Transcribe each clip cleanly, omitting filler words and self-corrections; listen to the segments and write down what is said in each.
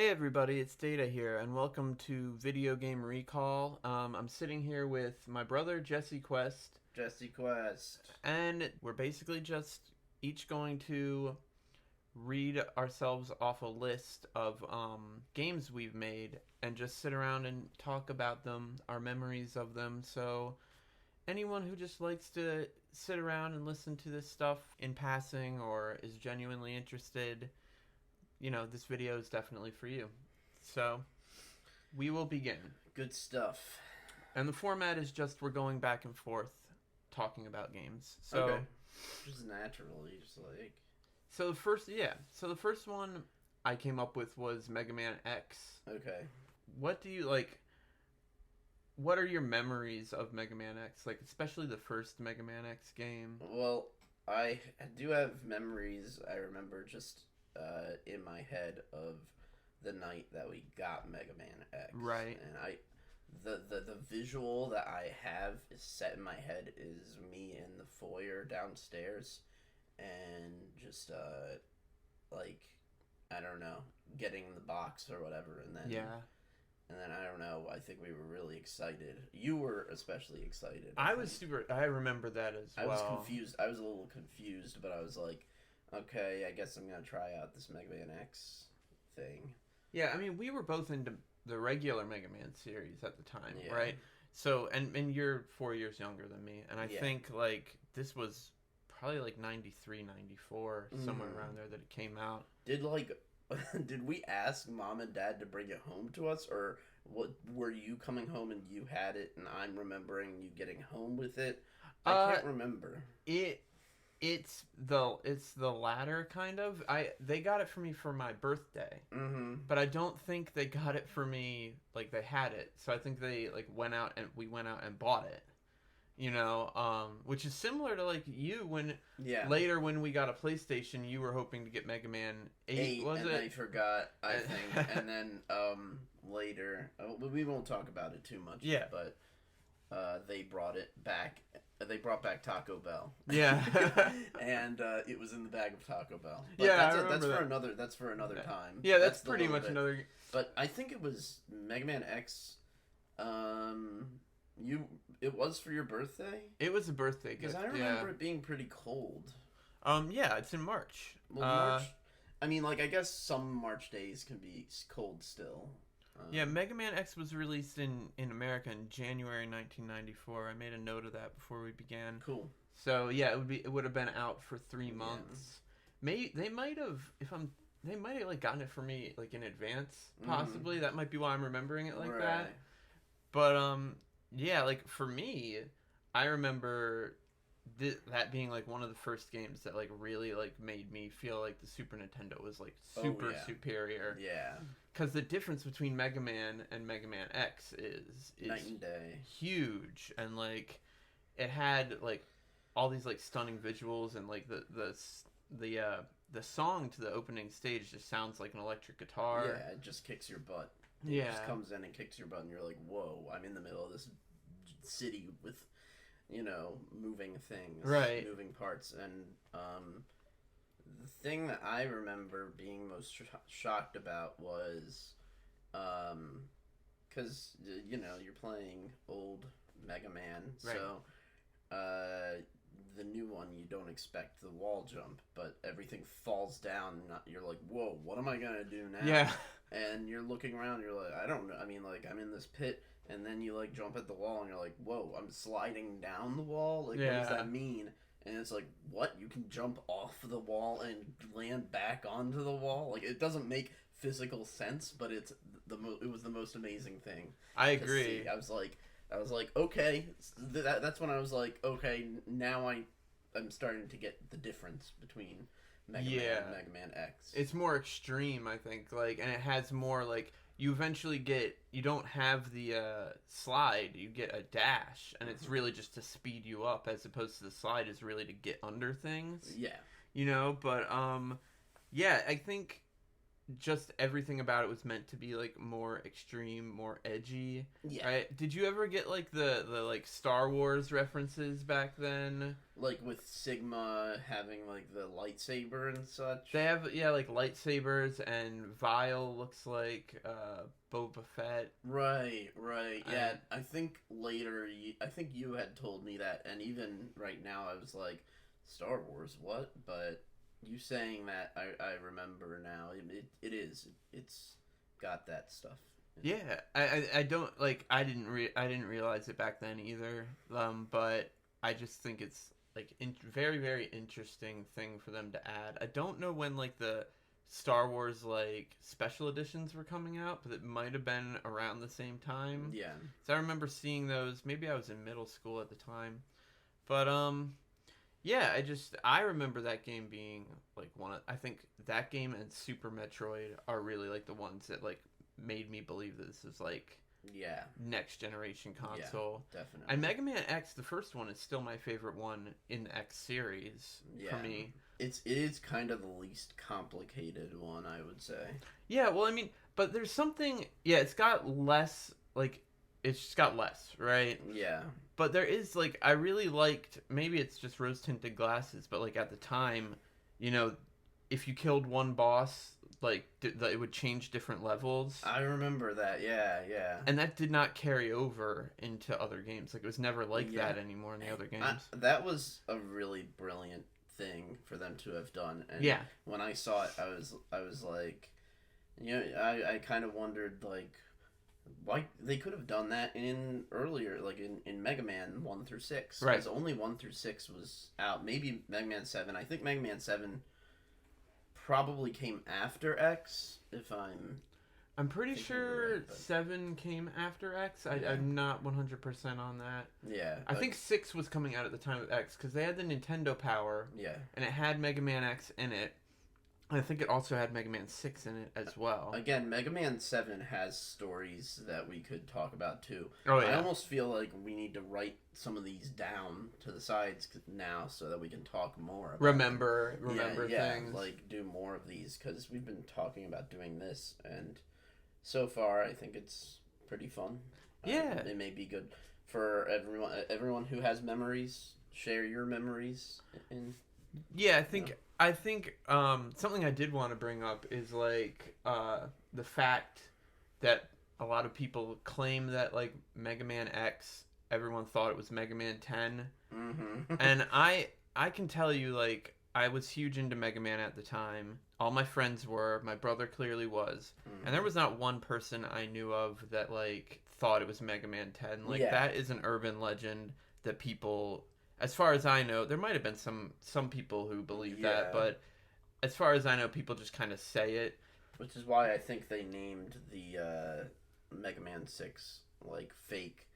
Hey everybody, it's Data here, and welcome to Video Game Recall. I'm sitting here with my brother Jesse Quest, Jesse Quest. and we're basically just each going to read ourselves off a list of games we've made and just sit around and talk about them, our memories of them. So anyone who just likes to sit around and listen to this stuff in passing or is genuinely interested, this video is definitely for you. So, we will begin. Good stuff. And the format is just we're going back and forth talking about games. So, okay. Just naturally, just like. So the first one I came up with was Mega Man X. Okay. What do you like? What are your memories of Mega Man X? Like, especially the first Mega Man X game. Well, I do have memories. I remember just in my head of the night that we got Mega Man X. Right. And the visual that I have is set in my head is me in the foyer downstairs and just like I don't know, getting the box or whatever, and then I don't know, I think we were really excited. You were especially excited. I was super. I remember that as well. I was confused. I was a little confused, but I was like, okay, I guess I'm gonna try out this Mega Man X thing. Yeah, I mean, we were both into the regular Mega Man series at the time, Yeah. right? So, and you're 4 years younger than me, and I think, like, this was probably, like, 93, 94, somewhere around there that it came out. Did we ask Mom and Dad to bring it home to us, or what? Were you coming home and you had it, and I'm remembering you getting home with it? I can't remember. It's the latter kind of. They got it for me for my birthday, but I don't think they got it for me like they had it. So I think they like went out and bought it, which is similar to like you when later when we got a PlayStation, you were hoping to get Mega Man 8 was and it? I forgot, I think, and then later we won't talk about it too much. Yeah, but they brought it back. They brought back Taco Bell. Yeah, and it was in the bag of Taco Bell. But yeah, that's for another time. Yeah, that's pretty much another. But I think it was Mega Man X. It was for your birthday. It was a birthday gift. Because I remember it being pretty cold. Yeah, it's in March. Well, March. I mean, like I guess some March days can be cold still. Yeah, Mega Man X was released in America in January 1994. I made a note of that before we began. Cool. So yeah, it would have been out for 3 months. They might have like gotten it for me like in advance, possibly. That might be why I'm remembering it like that. But yeah, like for me, I remember that being like one of the first games that like really like made me feel like the Super Nintendo was like super superior. Yeah. Because the difference between Mega Man and Mega Man X is night and day. Huge, and like it had like all these like stunning visuals, and like the song to the opening stage just sounds like an electric guitar. Yeah, it just kicks your butt. It just comes in and kicks your butt, and you're like, whoa, I'm in the middle of this city with, moving things, moving parts, and the thing that I remember being most shocked about was, because, you're playing old Mega Man, so, the new one, you don't expect the wall jump, but everything falls down, you're like, whoa, what am I gonna do now? Yeah. And you're looking around, you're like, I don't know, I mean, like, I'm in this pit, and then you, like, jump at the wall, and you're like, whoa, I'm sliding down the wall? Like, what does that mean? And it's like, what? You can jump off the wall and land back onto the wall? Like, it doesn't make physical sense, but it was the most amazing thing. I agree. I was like, okay. That's when I was like, okay, now I'm starting to get the difference between Mega Man and Mega Man X. It's more extreme, I think. Like, and it has more like you eventually you don't have the slide, you get a dash, and it's really just to speed you up, as opposed to the slide is really to get under things. Yeah. But yeah, I think just everything about it was meant to be like more extreme, more edgy. Yeah. Right? Did you ever get like the like Star Wars references back then? Like with Sigma having like the lightsaber and such. They have like lightsabers, and Vile looks like Boba Fett. Right. Yeah, And- I think later, I think you had told me that, and even right now, I was like, Star Wars, what? But you saying that, I remember now. It's got that stuff. Yeah, I don't like I didn't realize it back then either. But I just think it's like very very interesting thing for them to add. I don't know when like the Star Wars like special editions were coming out, but it might have been around the same time. Yeah. So I remember seeing those. Maybe I was in middle school at the time, but yeah, I remember that game being like I think that game and Super Metroid are really like the ones that like made me believe that this is like Yeah. next generation console. Yeah, definitely. And Mega Man X, the first one, is still my favorite one in the X series for me. It is kind of the least complicated one, I would say. Yeah, well, I mean, but there's something. Yeah, it's got less. Like, it's just got less, right? Yeah. But there is like I really liked. Maybe it's just rose tinted glasses, but like at the time, you know, if you killed one boss, like it would change different levels. I remember that. Yeah. And that did not carry over into other games. Like it was never like that anymore in the other games. That was a really brilliant thing for them to have done. And yeah. when I saw it, I was like, you know, I kind of wondered like why they could have done that in earlier, like in Mega Man 1 through 6. Right. Because only 1 through 6 was out. Maybe Mega Man 7. I think Mega Man 7 probably came after X, if I'm pretty thinking sure right, but- 7 came after X. I'm not 100% on that. Yeah. I think 6 was coming out at the time of X because they had the Nintendo Power Yeah. and it had Mega Man X in it. And I think it also had Mega Man 6 in it as well. Again, Mega Man 7 has stories that we could talk about too. Oh, yeah. I almost feel like we need to write some of these down to the sides now so that we can talk more about Remember yeah, things. like do more of these because we've been talking about doing this and so far I think it's pretty fun. Yeah. It may be good for everyone who has memories. Share your memories in Yeah, I think something I did want to bring up is like the fact that a lot of people claim that like Mega Man X, everyone thought it was Mega Man 10, and I can tell you like I was huge into Mega Man at the time. All my friends were. My brother clearly was, and there was not one person I knew of that like thought it was Mega Man 10. Like that is an urban legend that people. As far as I know, there might have been some people who believe that, but as far as I know, people just kind of say it. Which is why I think they named the Mega Man 6 like fake,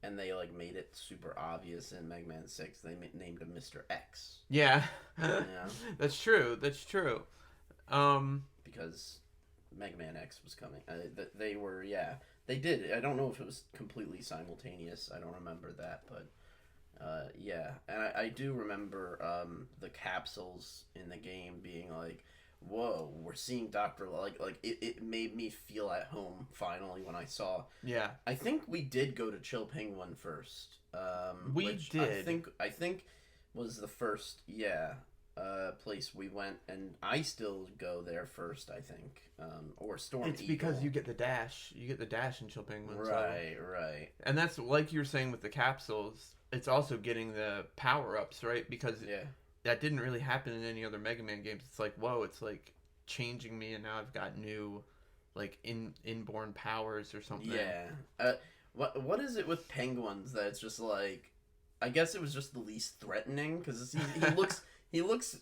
and they like made it super obvious in Mega Man 6. They named him Mr. X. Yeah, Yeah. That's true. Because Mega Man X was coming. They were, they did. I don't know if it was completely simultaneous. I don't remember that, but. And I do remember the capsules in the game being like, whoa, we're seeing Dr. Like it made me feel at home finally when I saw. Yeah. I think we did go to Chill Penguin first. We did. I think was the first, place we went, and I still go there first, I think. Or Storm It's Eagle. because you get the dash. You get the dash in Chill Penguin. Right. And that's like you were saying with the capsules. It's also getting the power-ups, right? Because that didn't really happen in any other Mega Man games. It's like, whoa, it's like changing me, and now I've got new, like, inborn powers or something. Yeah. What is it with penguins that it's just like, I guess it was just the least threatening, because he looks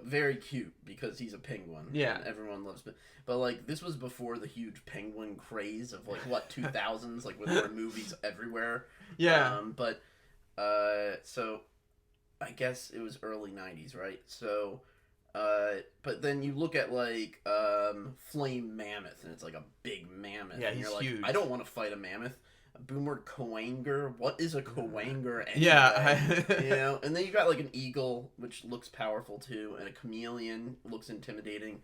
very cute because he's a penguin. Yeah. And everyone loves it. But, like, this was before the huge penguin craze of, like, 2000s, like, when there were movies everywhere. Yeah. So I guess it was early 90s, right? So, but then you look at like Flame Mammoth, and it's like a big mammoth. Yeah, and he's you're like, huge. I don't want to fight a mammoth. Boomward Coanger. What is a Coanger anyway? Yeah. You know, and then you got like an eagle, which looks powerful too, and a chameleon looks intimidating.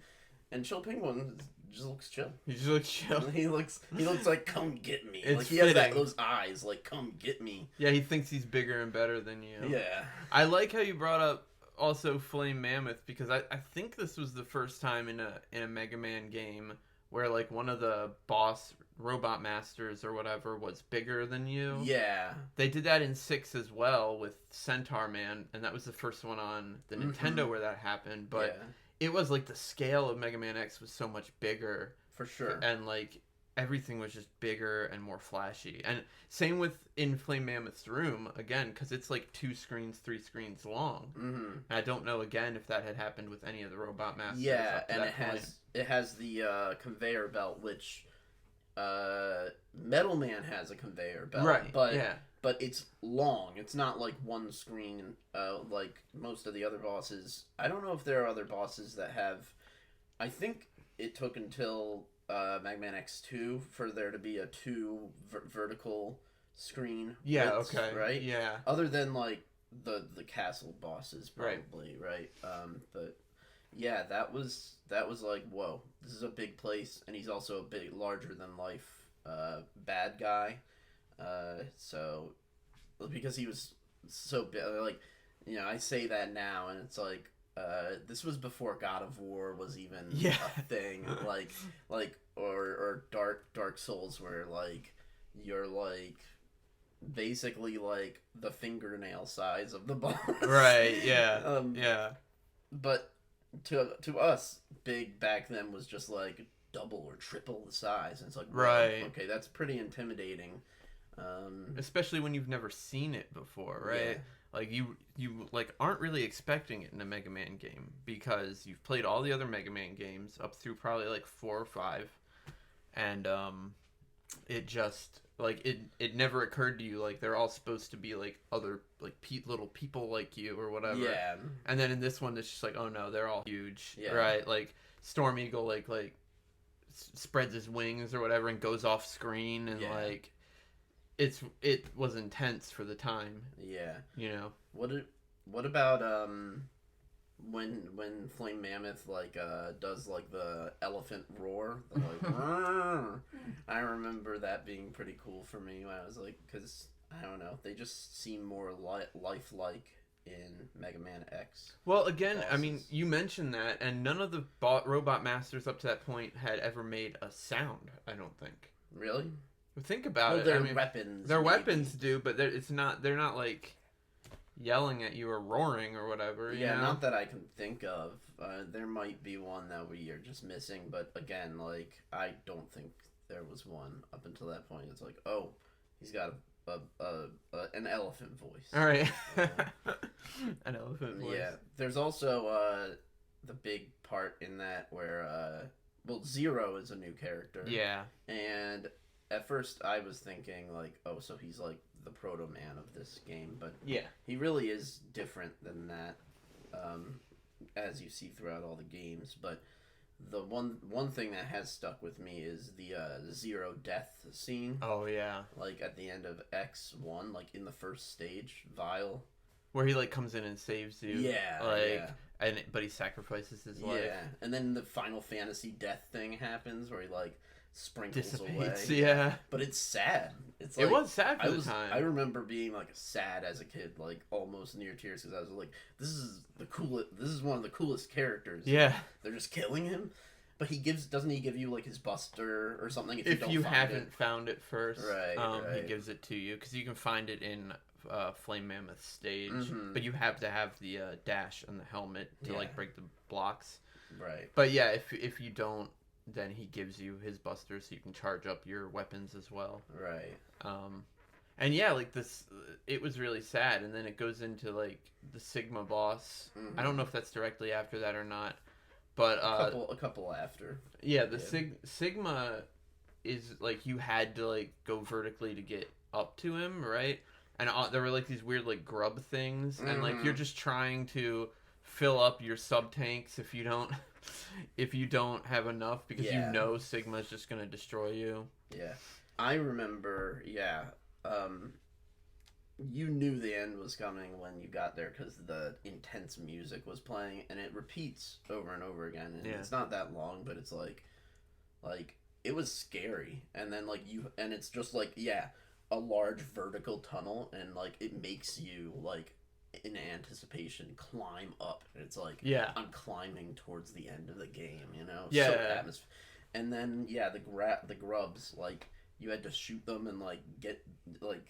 And Chill Penguin just looks chill. He just looks chill. He looks like, come get me. It's like he has fitting. those eyes, like, come get me. Yeah, he thinks he's bigger and better than you. Yeah. I like how you brought up also Flame Mammoth, because I think this was the first time in a Mega Man game where like one of the boss robot masters or whatever was bigger than you. Yeah. They did that in 6 as well with Centaur Man, and that was the first one on the Nintendo where that happened, but it was like the scale of Mega Man X was so much bigger. For sure. And like everything was just bigger and more flashy. And same with in Flame Mammoth's room, again, because it's like 2 screens, 3 screens long. Mm-hmm. And I don't know, again, if that had happened with any of the Robot Masters. Yeah, and it has the conveyor belt, which Metal Man has a conveyor belt. Right, but it's long. It's not like one screen like most of the other bosses. I don't know if there are other bosses that have... I think it took until Mega Man X2 for there to be a 2 vertical screen. Yeah, widths, okay. Right? Yeah. Other than, like, the castle bosses, probably, right? But, yeah, that was like, whoa, this is a big place, and he's also a big, larger-than-life bad guy. So, because he was so big, like, you know, I say that now, and it's like, this was before God of War was even a thing, or Dark Souls, where like you're like basically like the fingernail size of the boss, right? Yeah, yeah. But to us, big back then was just like double or triple the size, and it's like, right, okay, that's pretty intimidating. Especially when you've never seen it before, right? Yeah. Like you like aren't really expecting it in a Mega Man game because you've played all the other Mega Man games up through probably like 4 or 5, and it just like it never occurred to you like they're all supposed to be like other like little people like you or whatever. Yeah. And then in this one, it's just like, oh no, they're all huge, right? Like Storm Eagle like spreads his wings or whatever and goes off screen, and like. It was intense for the time. Yeah. You know. What about when Flame Mammoth like does like the elephant roar? The, like, I remember that being pretty cool for me when I was like, because I don't know, they just seem more lifelike in Mega Man X. Well, again, bosses. I mean, you mentioned that, and none of the Robot Masters up to that point had ever made a sound. I don't think. Really? Think about well, it. Their weapons. Their weapons do, but they're not like yelling at you or roaring or whatever. You know? Not that I can think of. There might be one that we are just missing, but again, like I don't think there was one up until that point. It's like, oh, he's got an elephant voice. All right, an elephant voice. Yeah, there's also the big part in that where Zero is a new character. Yeah, and. At first, I was thinking, like, oh, so he's, like, the proto-man of this game, but he really is different than that, as you see throughout all the games, but the one thing that has stuck with me is the Zero death scene. Oh, yeah. Like, at the end of X1, like, in the first stage, Vile. Where he, like, comes in and saves you. Yeah, like, but he sacrifices his life. Yeah, and then the Final Fantasy death thing happens, where he, like, sprinkles dissipates, away. Yeah. But it's sad. It's like, it was sad for the time. I remember being like sad as a kid, like almost near tears, because I was like, this is one of the coolest characters. Yeah. They're just killing him. But doesn't he give you like his buster or something if you haven't found it first? Right. He gives it to you because you can find it in Flame Mammoth stage, Mm-hmm. but you have to have the dash and the helmet to like break the blocks. Right. But yeah, if you don't, then he gives you his buster so you can charge up your weapons as well. Right. And yeah, like this, it was really sad, and then it goes into like the Sigma boss. I don't know if that's directly after that or not, but a couple after. Yeah, the Sigma is like you had to like go vertically to get up to him, right? And there were like these weird like grub things, and like you're just trying to fill up your sub tanks if you don't have enough, because you know Sigma's just gonna destroy you. Yeah, I remember. Yeah, you knew the end was coming when you got there because the intense music was playing, and it repeats over and over again. And it's not that long, but it's like it was scary. And then and it's just like a large vertical tunnel, and like it makes you like in anticipation climb up. And it's like I'm climbing towards the end of the game, you know. So atmosphere. And then the grubs, like you had to shoot them and like get like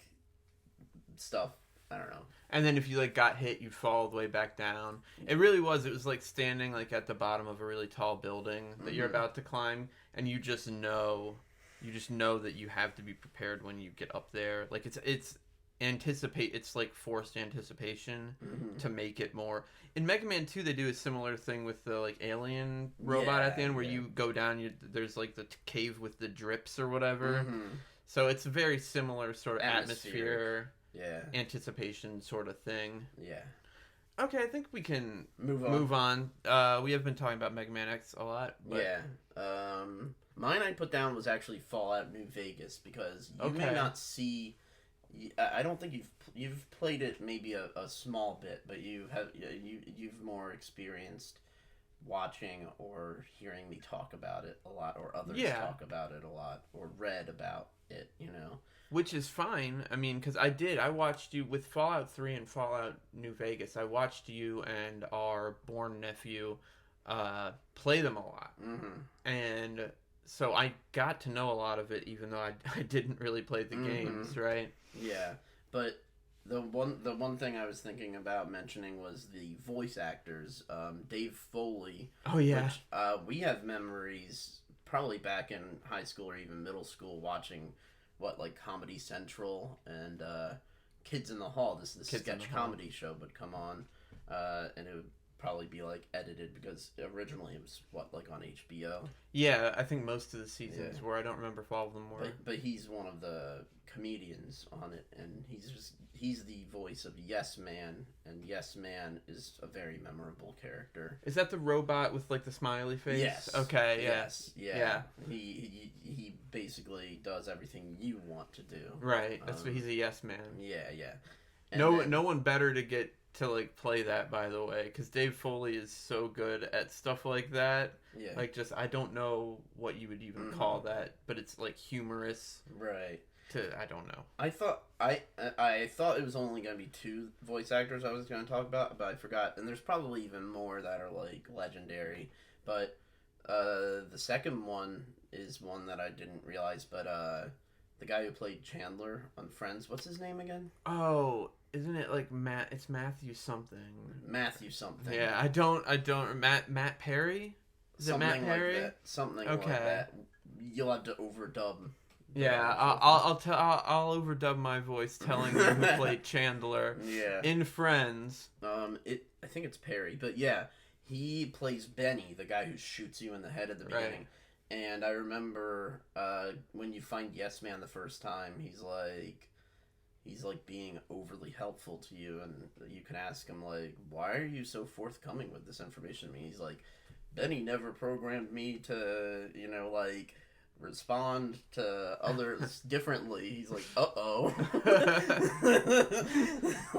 stuff. I don't know. And then if you like got hit, you'd fall all the way back down. It really was. It was like standing like at the bottom of a really tall building that you're about to climb, and you just know that you have to be prepared when you get up there. Like it's like forced anticipation to make it more. In Mega Man 2, they do a similar thing with the like alien robot at the end, where you go down. There's like the cave with the drips or whatever. So it's a very similar sort of atmosphere. Anticipation sort of thing. Okay, I think we can move on. We have been talking about Mega Man X a lot. But... mine I put down was actually Fallout New Vegas, because you may not see. I don't think you've played it maybe a small bit, but you've more experienced watching or hearing me talk about it a lot, or others talk about it a lot, or read about it, you know. Which is fine. I mean, because I watched you with Fallout 3 and Fallout New Vegas. I watched you and our born nephew play them a lot. And so I got to know a lot of it, even though I didn't really play the games, right? Yeah, but the one thing I was thinking about mentioning was the voice actors. Dave Foley. Oh, yeah. Which, we have memories probably back in high school or even middle school watching... like Comedy Central and Kids in the Hall. This sketch comedy show would come on, and it would probably be like edited, because originally it was like on HBO. Yeah, I think most of the seasons were. I don't remember if all of them were. But he's one of the comedians on it, and he's the voice of Yes Man, and Yes Man is a very memorable character. Is that the robot with like the smiley face? Yes. Okay. Yes. Yeah. He basically does everything you want to do. Right. That's what he's a yes man. Yeah. No one better to get to like play that, by the way, because Dave Foley is so good at stuff like that. Yeah. Like, just I don't know what you would even call that, but it's like humorous. Right. I don't know. I thought it was only going to be 2 voice actors I was going to talk about, but I forgot. And there's probably even more that are like legendary. But the second one is one that I didn't realize. But the guy who played Chandler on Friends, what's his name again? Oh, isn't it like Matt? It's Matthew something. Matthew something. Yeah, I don't. Matt Perry. Is it Matt Perry? Like that. Something like that. You'll have to overdub. Yeah, I'll overdub my voice telling you who played Chandler. In Friends. I think it's Perry, but yeah, he plays Benny, the guy who shoots you in the head at the beginning. Right. And I remember when you find Yes Man the first time, he's like being overly helpful to you, and you can ask him like, why are you so forthcoming with this information to me? He's like, Benny never programmed me to, like, respond to others differently. He's like, uh-oh.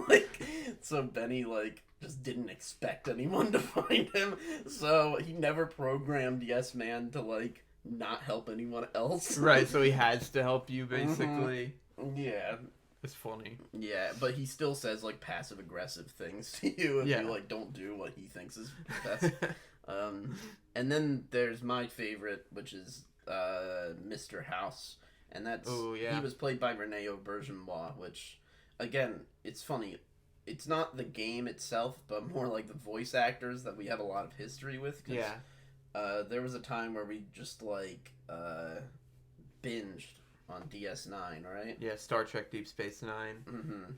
Like, so Benny, like, just didn't expect anyone to find him, so he never programmed Yes Man to, like, not help anyone else. Right, so he has to help you, basically. Yeah. It's funny. Yeah, but he still says, like, passive-aggressive things to you if you, like, don't do what he thinks is best. And then there's my favorite, which is Mr. House, and that's he was played by Rene Auberjonois, which, again, it's funny. It's not the game itself, but more like the voice actors that we have a lot of history with. There was a time where we just, like, binged on DS9, right? Yeah, Star Trek Deep Space Nine,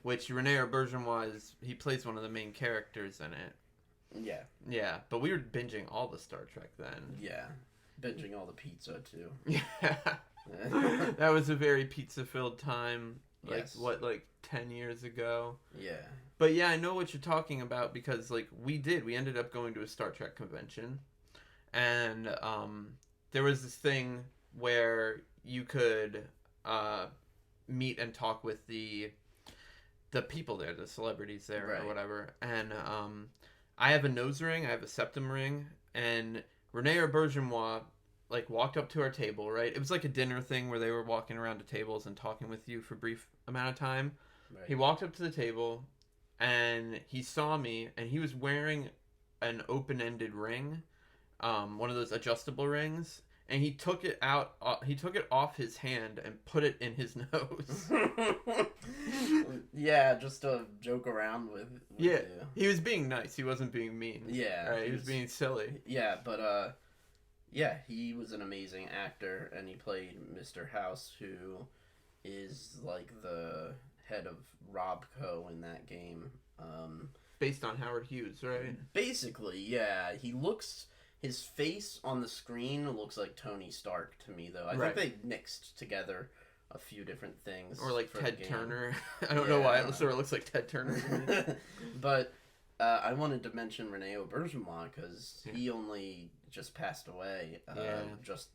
which Rene Auberjonois he plays one of the main characters in it. Yeah. Yeah, but we were binging all the Star Trek then. Yeah. Binging all the pizza, too. Yeah. That was a very pizza-filled time. Like, yes. 10 years ago? Yeah. But yeah, I know what you're talking about, because, like, we ended up going to a Star Trek convention. And, there was this thing where you could, meet and talk with the the people there, the celebrities there Right. or whatever. And I have a nose ring, I have a septum ring, and Rene Aubergenois like walked up to our table, right? It was like a dinner thing where they were walking around to tables and talking with you for a brief amount of time. Right. He walked up to the table and he saw me, and he was wearing an open-ended ring, one of those adjustable rings, and he took it out. He took it off his hand and put it in his nose. Yeah, just to joke around with Yeah, you. he was being nice. He wasn't being mean. Yeah, Right, he was being silly. Yeah, but yeah, he was an amazing actor, and he played Mr. House, who is like the head of Robco in that game. Based on Howard Hughes, right? Basically, yeah. His face on the screen looks like Tony Stark to me, though. I Right. think they mixed together a few different things. Or like for the Ted game. Turner. I don't know why it sort of looks like Ted Turner to me. But I wanted to mention Rene Aubergenois because he only just passed away. Just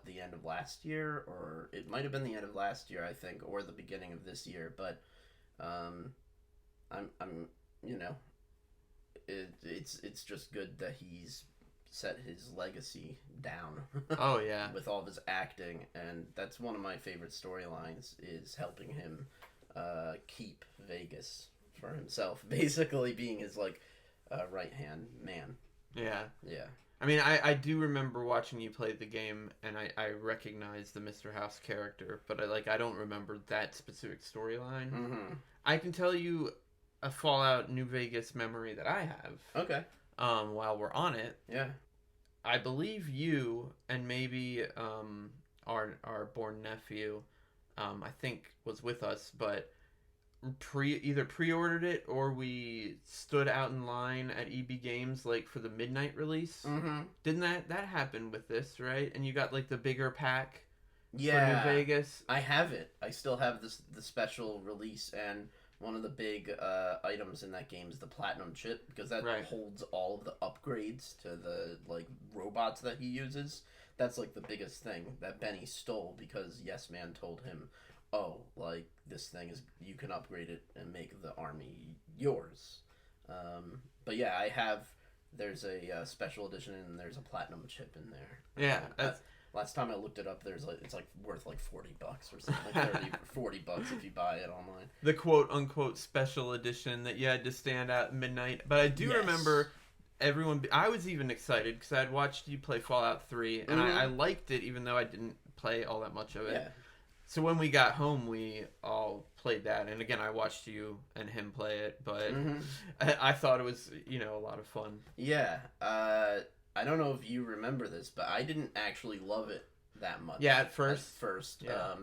the end of last year, or it might have been the end of last year, I think, or the beginning of this year. But I'm you know, it's just good that he's set his legacy down. Oh yeah. With all of his acting, and that's one of my favorite storylines, is helping him keep Vegas for himself, basically being his like right hand man. Yeah. Yeah. I mean, I do remember watching you play the game, and I recognize the Mr. House character, but I don't remember that specific storyline. Mm-hmm. I can tell you a Fallout New Vegas memory that I have. Okay. While we're on it, Yeah. I believe you and maybe our born nephew, I think was with us, but either pre-ordered it or we stood out in line at EB Games like for the midnight release. Mm-hmm. Didn't that happen with this, right? And you got like the bigger pack Yeah. for New Vegas. I have it. I still have the special release, and one of the big items in that game is the platinum chip, because that holds all of the upgrades to the like robots that he uses. That's like the biggest thing that Benny stole, because Yes Man told him, "Oh, like this thing is, you can upgrade it and make the army yours." But yeah, there's a special edition, and there's a platinum chip in there. Yeah. Last time I looked it up, it's like worth like $40 or something, like 30 or $40 if you buy it online. The quote unquote special edition that you had to stand out at midnight. But I do remember I was even excited because I had watched you play Fallout 3, and I liked it even though I didn't play all that much of it. Yeah. So when we got home, we all played that, and again, I watched you and him play it, but I thought it was, a lot of fun. Yeah. I don't know if you remember this, but I didn't actually love it that much. Yeah, at first. Yeah.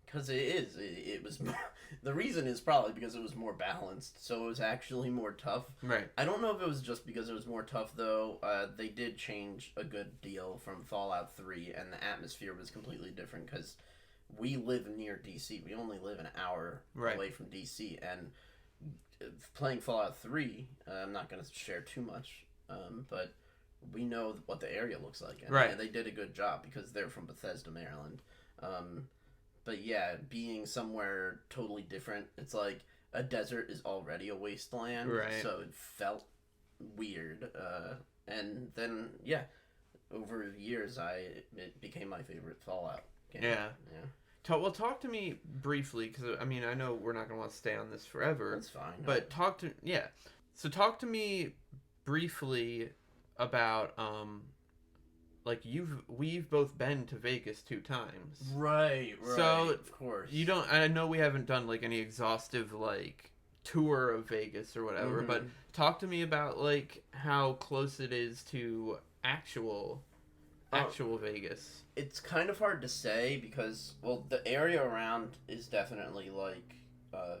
Because it was, the reason is probably because it was more balanced, so it was actually more tough. Right. I don't know if it was just because it was more tough, though. They did change a good deal from Fallout 3, and the atmosphere was completely different, because we live near DC. We only live an hour away from DC, and playing Fallout 3, I'm not going to share too much, but we know what the area looks like, and they did a good job because they're from Bethesda, Maryland. But yeah, being somewhere totally different, it's like a desert is already a wasteland, so it felt weird. And then over years, it became my favorite Fallout game. Yeah. Talk to me briefly, because I mean, I know we're not gonna want to stay on this forever. That's fine. But talk to me briefly about we've both been to Vegas 2 times. Right. So of course. I know we haven't done like any exhaustive like tour of Vegas or whatever, but talk to me about like how close it is to actual Vegas. It's kind of hard to say because, well, the area around is definitely like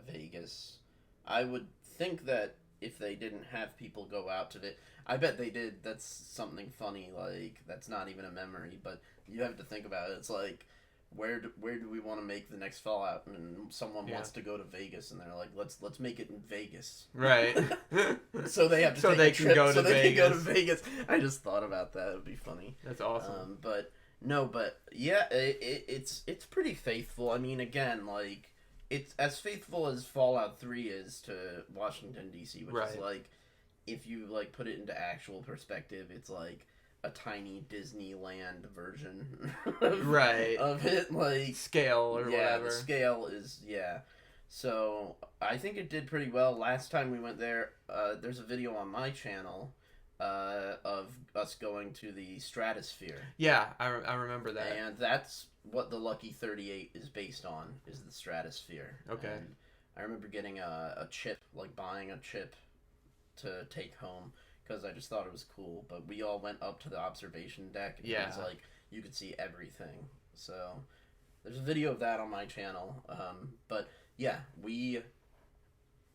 Vegas. I would think that if they didn't have people go out to it, I bet they did. That's something funny, like, that's not even a memory, but you have to think about it. It's like, where do we want to make the next Fallout? And someone wants to go to Vegas, and they're like, let's make it in Vegas. Right. So they have to take a trip so they can go to Vegas. I just thought about that. It would be funny. That's awesome. But yeah, it's pretty faithful. I mean, again, like, it's as faithful as Fallout 3 is to Washington D.C., which is Right. like, if you like put it into actual perspective, it's like a tiny Disneyland version Right. of it. Like, Scale or yeah, whatever. the scale is, yeah. So I think it did pretty well. Last time we went there, there's a video on my channel of us going to the Stratosphere. Yeah, I remember that. And that's what the Lucky 38 is based on, is the Stratosphere. Okay. And I remember getting a chip, like buying a chip to take home, because I just thought it was cool. But we all went up to the observation deck, and it was like, you could see everything. So there's a video of that on my channel. But yeah,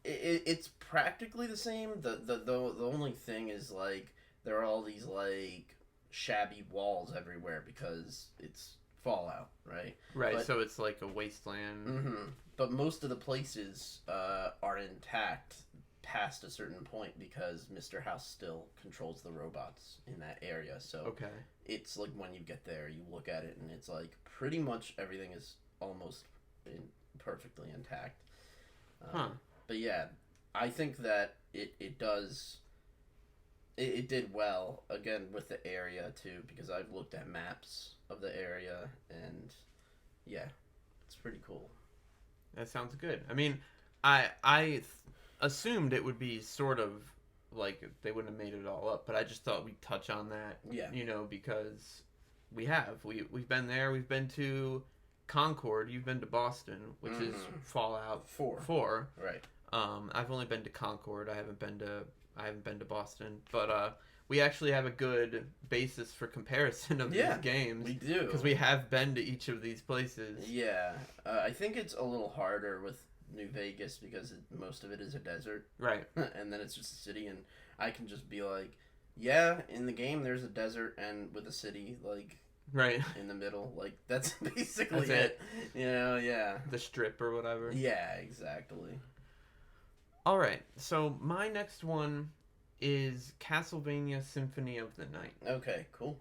it's practically the same. The only thing is, like, there are all these, like, shabby walls everywhere because it's Fallout, right? Right, But, so it's like a wasteland. but most of the places are intact past a certain point because Mr. House still controls the robots in that area. So Okay. it's like, when you get there, you look at it and it's like pretty much everything is almost perfectly intact. But yeah, I think that it does. It did well, again, with the area too, because I've looked at maps of the area, and yeah, it's pretty cool. That sounds good. I mean, I assumed it would be sort of like they wouldn't have made it all up, but I just thought we'd touch on that. Yeah. You know, because we've been there. We've been to Concord. You've been to Boston, which is Fallout 4. Right. I've only been to Concord. I haven't been to Boston, but we actually have a good basis for comparison of these games. We do, because we have been to each of these places. Yeah, I think it's a little harder with New Vegas because most of it is a desert, right? And then it's just a city, and I can just be like, yeah, in the game there's a desert and with a city, like, right in the middle. Like, that's basically that's it. You know, yeah. The strip or whatever. Yeah, exactly. All right, so my next one is Castlevania Symphony of the Night. Okay, cool.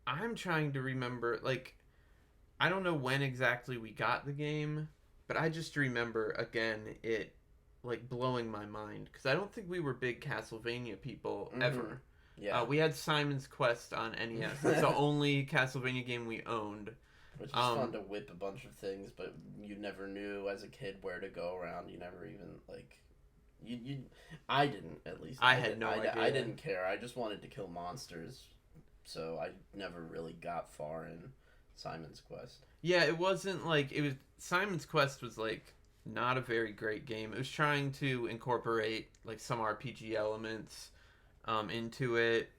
I'm trying to remember, like, I don't know when exactly we got the game, but I just remember, again, it, like, blowing my mind, because I don't think we were big Castlevania people ever. Yeah. We had Simon's Quest on NES. It's the only Castlevania game we owned. Which is fun to whip a bunch of things, but you never knew as a kid where to go around. You never even, like... I didn't, at least. I had no idea. I didn't care. I just wanted to kill monsters, so I never really got far in Simon's Quest. Yeah, it wasn't like... Simon's Quest was, like, not a very great game. It was trying to incorporate, like, some RPG elements into it,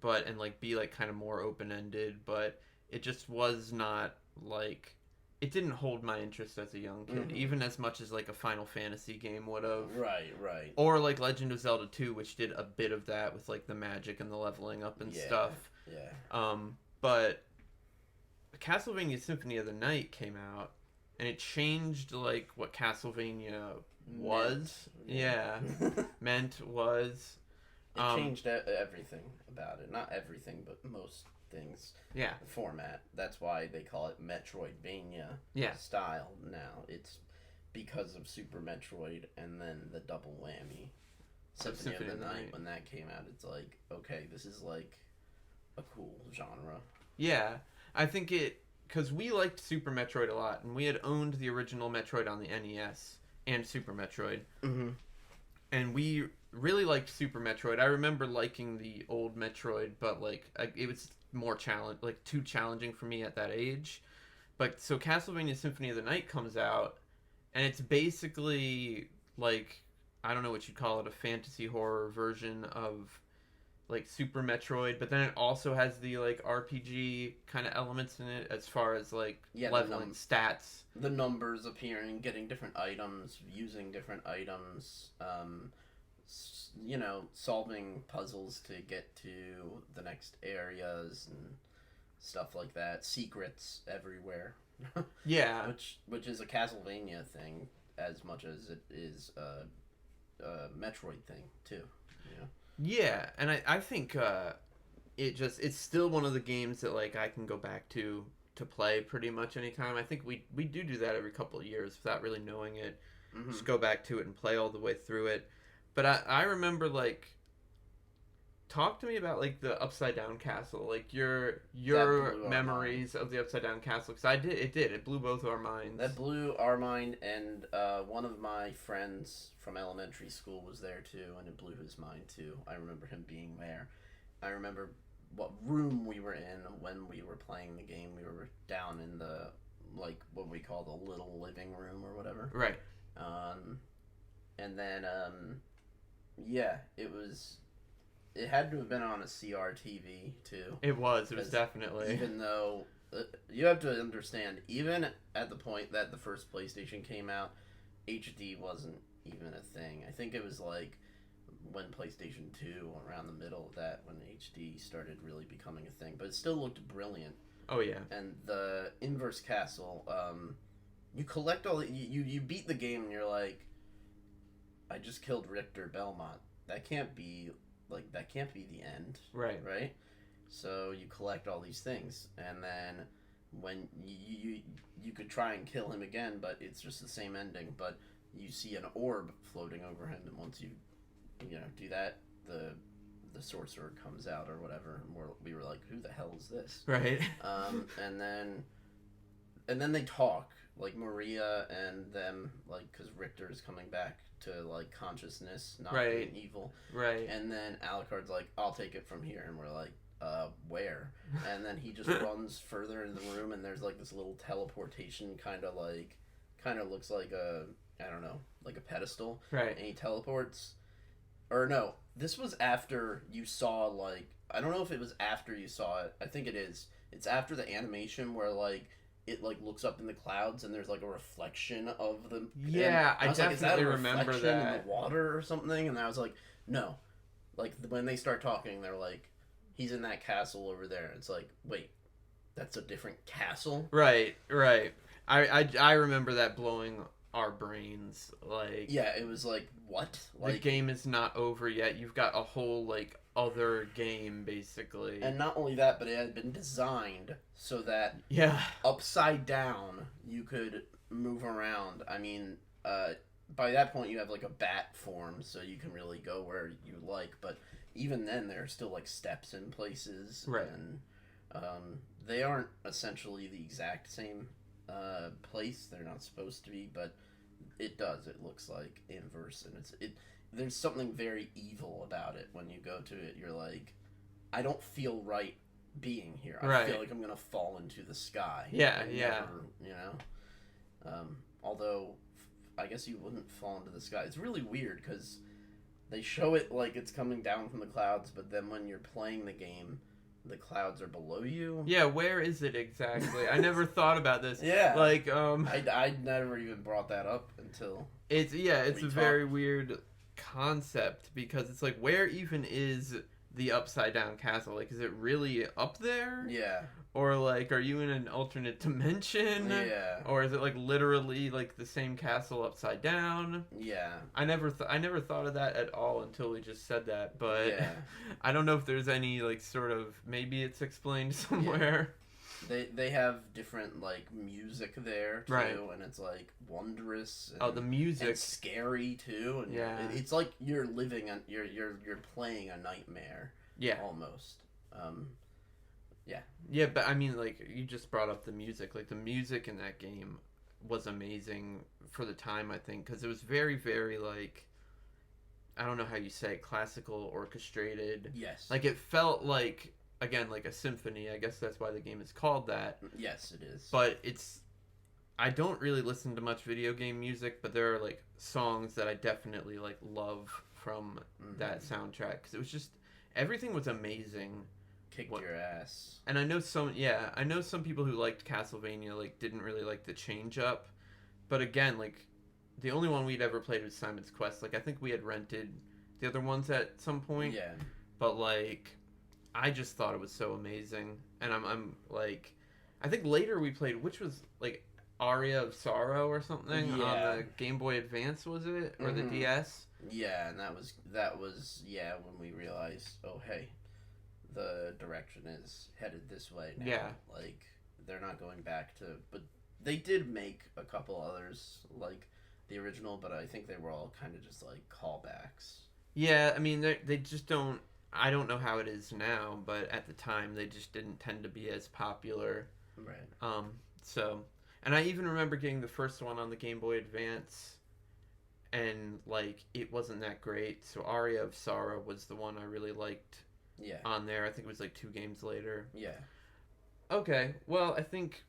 and, like, be, like, kind of more open-ended, but it just was not, like... It didn't hold my interest as a young kid, even as much as, like, a Final Fantasy game would have. Right. Or, like, Legend of Zelda 2, which did a bit of that with, like, the magic and the leveling up and stuff. Yeah. But Castlevania Symphony of the Night came out, and it changed, like, what Castlevania was. Meant was. It changed everything about it. Not everything, but most things. Yeah. Format. That's why they call it Metroidvania style now. It's because of Super Metroid and then the double whammy. Symphony of the Night, when that came out, it's like, okay, this is like a cool genre. Yeah. I think because we liked Super Metroid a lot, and we had owned the original Metroid on the NES and Super Metroid. And we really liked Super Metroid. I remember liking the old Metroid, but, like, it was more too challenging for me at that age. But so Castlevania Symphony of the Night comes out, and it's basically, like, I don't know what you'd call it, a fantasy horror version of, like, Super Metroid, but then it also has the, like, RPG kind of elements in it as far as, like, leveling stats. The numbers appearing, getting different items, using different items, you know, solving puzzles to get to the next areas and stuff like that. Secrets everywhere. Yeah. Which is a Castlevania thing as much as it is a Metroid thing too. You know? Yeah, and I think it's still one of the games that, like, I can go back to to play pretty much anytime. I think we do that every couple of years without really knowing it. Just go back to it and play all the way through it. But I remember, like, talk to me about, like, the Upside Down Castle, like your memories of the Upside Down Castle, because it blew both our minds. That blew our mind, and one of my friends from elementary school was there too, and it blew his mind too. I remember him being there. I remember what room we were in when we were playing the game. We were down in the, like, what we call the little living room or whatever. Right. And then yeah, it had to have been on a CRTV too. It was definitely. Even though, you have to understand, even at the point that the first PlayStation came out, HD wasn't even a thing. I think it was like when PlayStation 2, around the middle of that, when HD started really becoming a thing. But it still looked brilliant. Oh, yeah. And the Inverse Castle, you collect all the... You beat the game and you're like, I just killed Richter Belmont. That can't be the end. Right. Right? So you collect all these things, and then when you could try and kill him again, but it's just the same ending, but you see an orb floating over him, and once you do that, the sorcerer comes out or whatever, and we were like, who the hell is this? Right. And then they talk, like Maria and them, like, because Richter is coming back to, like, consciousness, not being evil. Right. And then Alucard's like, I'll take it from here, and we're like, where? And then he just runs further in the room, and there's, like, this little teleportation kind of looks like a, I don't know, like a pedestal. Right. And he teleports. Or no, this was after you saw, like, I don't know if it was after you saw it. I think it is. It's after the animation where, like, it, like, looks up in the clouds and there's, like, a reflection of them. Yeah, I definitely like, is that a remember reflection that. in the water or something? And I was like, no. Like, when they start talking, they're like, he's in that castle over there. It's like, wait, that's a different castle? Right. I remember that blowing our brains. Like, yeah, it was like, what? Like, the game is not over yet. You've got a whole, like, other game, basically. And not only that, but it had been designed so that upside down you could move around. I mean, by that point you have, like, a bat form, so you can really go where you like, but even then there are still, like, steps in places. Right. And they aren't essentially the exact same place. They're not supposed to be, but it does. It looks like Inverse, and there's something very evil about it. When you go to it, you're like, I don't feel right being here. I feel like I'm gonna fall into the sky. Yeah. Never, although I guess you wouldn't fall into the sky. It's really weird because they show it like it's coming down from the clouds, but then when you're playing the game, the clouds are below you. Yeah, where is it exactly? I never thought about this. Yeah. Like, I never even brought that up until... It's a very weird concept, because it's like, where even is the Upside Down Castle? Like, is it really up there? Yeah. Or, like, are you in an alternate dimension? Yeah. Or is it, like, literally, like, the same castle upside down? Yeah. I never thought of that at all until we just said that, but yeah. I don't know if there's any, like, sort of, maybe it's explained somewhere. Yeah. They have different, like, music there, too, right. and it's, like, wondrous. And, the music. And scary, too. And yeah. It's like you're living, you're playing a nightmare. Yeah. Almost. Yeah. Yeah, but I mean, like, you just brought up the music. Like, the music in that game was amazing for the time, I think, because it was very, very, like, I don't know how you say it, classical, orchestrated. Yes. Like, it felt like, again, like a symphony. I guess that's why the game is called that. Yes, it is. But I don't really listen to much video game music, but there are, like, songs that I definitely, like, love from that soundtrack, because it was just, everything was amazing. Kicked your ass. And I know some people who liked Castlevania, like, didn't really like the change up. But again, like, the only one we'd ever played was Simon's Quest. Like, I think we had rented the other ones at some point. Yeah. But, like, I just thought it was so amazing. And I'm like, I think later we played, which was, like, Aria of Sorrow or something on the Game Boy Advance, was it? Or the DS? Yeah, and that was when we realized, oh, hey, the direction is headed this way now. Yeah. Like, they're not going back to. But they did make a couple others like the original, but I think they were all kind of just like callbacks. Yeah, I mean, they just don't. I don't know how it is now, but at the time they just didn't tend to be as popular. Right. So, and I even remember getting the first one on the Game Boy Advance, and like it wasn't that great. So Aria of Sorrow was the one I really liked. Yeah. On there, I think it was like 2 games later. Yeah. Okay, well, I think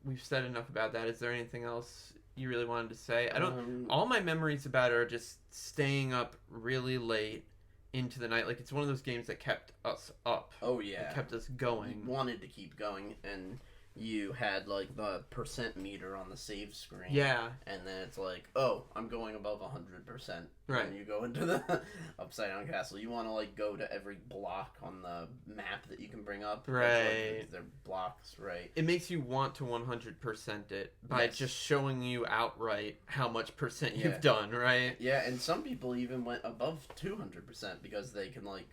we've said enough about that. Is there anything else you really wanted to say? I don't. All my memories about it are just staying up really late into the night. Like it's one of those games that kept us up. Oh yeah. It kept us going. You wanted to keep going, and you had like the percent meter on the save screen. Yeah. And then it's like, oh, I'm going above 100%. Right. When you go into the Upside Down Castle, you want to like go to every block on the map that you can bring up. Right. Like, they're blocks, right? It makes you want to 100% it by just showing you outright how much percent you've done, right? Yeah, and some people even went above 200% because they can like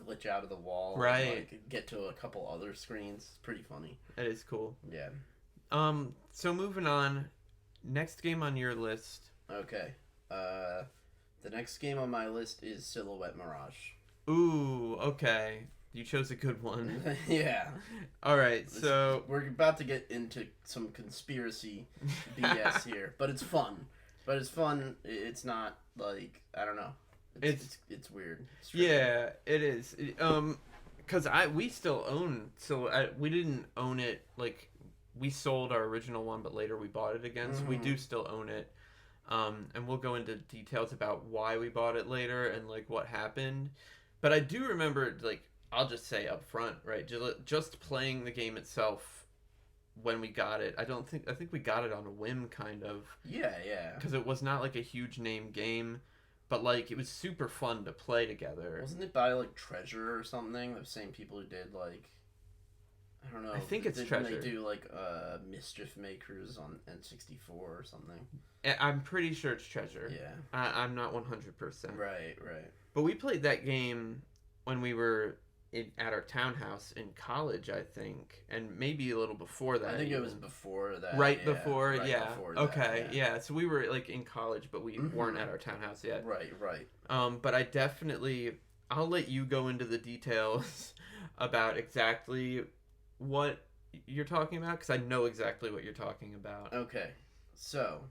glitch out of the wall, right? And, like, get to a couple other screens. It's pretty funny. That is cool. Yeah. So moving on, next game on your list. Okay. The next game on my list is Silhouette Mirage. Ooh, okay. You chose a good one. Yeah. All right, so we're about to get into some conspiracy BS here, but it's fun. It's not like, I don't know. It's weird. Yeah, it is. Because we still own, we didn't own it, like, we sold our original one, but later we bought it again, so we do still own it. And we'll go into details about why we bought it later and, like, what happened. But I do remember, like, I'll just say up front, right, just playing the game itself when we got it, I think we got it on a whim, kind of. Yeah. Because it was not, like, a huge name game. But, like, it was super fun to play together. Wasn't it by, like, Treasure or something? The same people who did, like... I don't know. I think it's Treasure. They do, like, Mischief Makers on N64 or something. I'm pretty sure it's Treasure. Yeah. I'm not 100%. Right. But we played that game when we were at our townhouse in college, I think. And maybe a little before that. I think it was before that. Right before, yeah. Before that, okay, yeah. So we were, like, in college, but we weren't at our townhouse yet. Right. But I definitely... I'll let you go into the details about exactly what you're talking about, because I know exactly what you're talking about. Okay. So,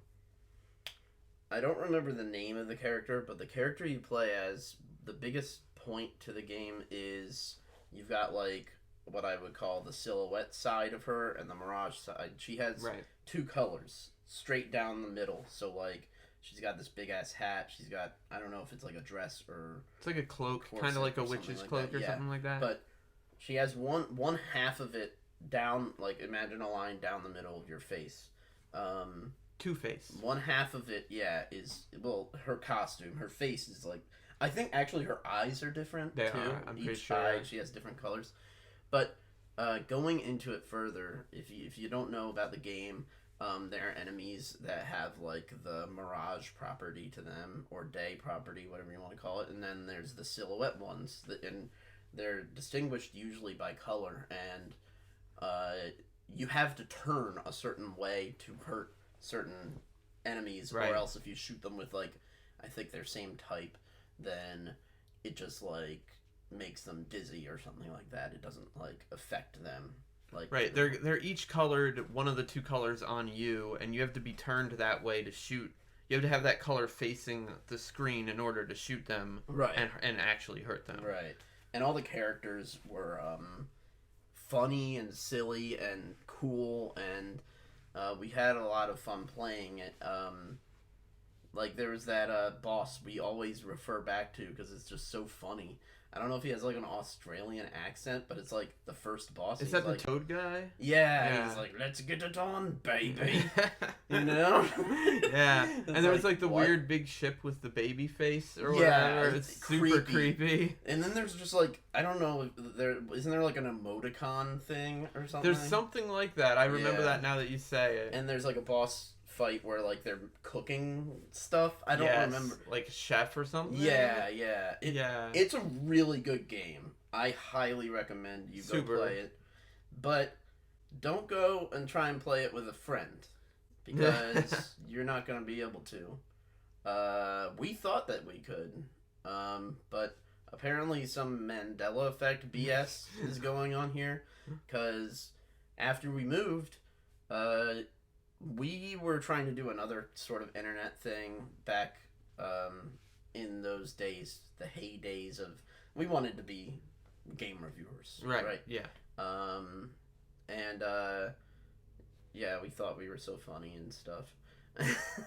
I don't remember the name of the character, but the character you play as, the biggest point to the game is you've got, like, what I would call the silhouette side of her and the Mirage side. She has 2 colors straight down the middle. So, like, she's got this big-ass hat. She's got, I don't know if it's like a dress or... It's like a cloak, kind of like a witch's cloak or something like that. But she has one half of it down, like, imagine a line down the middle of your face. Two-Face. One half of it, is, well, her costume. Her face is, like... I think, actually, her eyes are different, too. I'm pretty Each sure. eye, she has different colors. But going into it further, if you don't know about the game, there are enemies that have, like, the Mirage property to them, or Day property, whatever you want to call it, and then there's the Silhouette ones, and they're distinguished usually by color, and you have to turn a certain way to hurt certain enemies, or else if you shoot them with, like, I think their same type, then it just, like, makes them dizzy or something like that. It doesn't, like, affect them. Like, they're each colored, one of the 2 colors on you, and you have to be turned that way to shoot. You have to have that color facing the screen in order to shoot them, and actually hurt them. Right. And all the characters were funny and silly and cool, and we had a lot of fun playing it. Like, there was that boss we always refer back to because it's just so funny. I don't know if he has, like, an Australian accent, but it's, like, the first boss. Is that the like, Toad guy? Yeah, he's like, let's get it on, baby. You know? Yeah. And there was, like, the weird big ship with the baby face or whatever. It's super creepy. And then there's just, like, I don't know, isn't there, like, an emoticon thing or something? There's something like that. I remember that now that you say it. And there's, like, a boss fight where, like, they're cooking stuff. I don't remember. Like a chef or something? Yeah. It's a really good game. I highly recommend you go play it. But don't go and try and play it with a friend because you're not going to be able to. We thought that we could, but apparently some Mandela effect BS is going on here because after we moved, we were trying to do another sort of internet thing back in those days, the heydays of we wanted to be game reviewers, right? Yeah. And yeah, we thought we were so funny and stuff.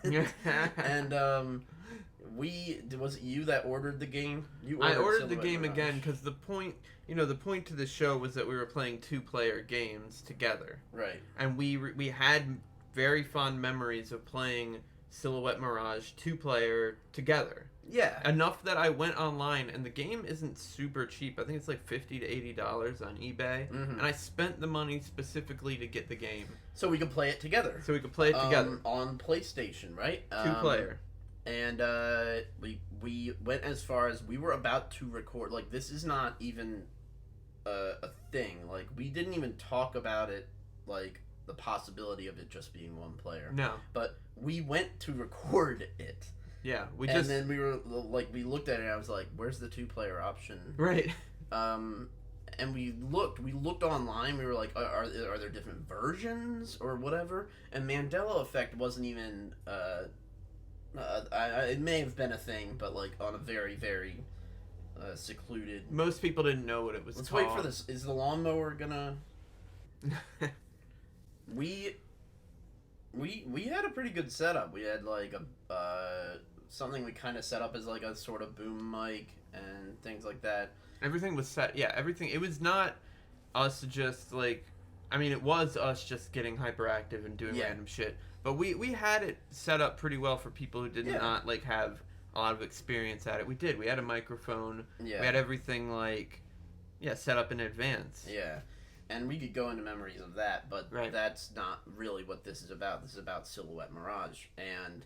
And was it you that ordered the game? I ordered the game again because the point to the show was that we were playing 2-player games together, right? And we had very fond memories of playing Silhouette Mirage 2-player together. Yeah. Enough that I went online, and the game isn't super cheap. I think it's like $50 to $80 on eBay. Mm-hmm. And I spent the money specifically to get the game. So we could play it together. On PlayStation, right? 2-player. And we went as far as we were about to record. Like, this is not even a thing. Like, we didn't even talk about it, like, the possibility of it just being 1 player. No. But we went to record it. Yeah, and then we were like, we looked at it, and I was like, "Where's the 2-player option?" Right. And we looked online. We were like, "Are there different versions or whatever?" And Mandela effect wasn't even. It may have been a thing, but like on a very very secluded. Most people didn't know what it was. Let's called. wait for this. Is the lawnmower gonna? We had a pretty good setup. We had like a something we kind of set up as like a sort of boom mic and things like that. Everything was set. Yeah, everything. It was not us just like. I mean, it was us just getting hyperactive and doing random shit. But we had it set up pretty well for people who did not like have a lot of experience at it. We did. We had a microphone. Yeah. We had everything like, set up in advance. Yeah. And we could go into memories of that, but that's not really what this is about. This is about Silhouette Mirage. And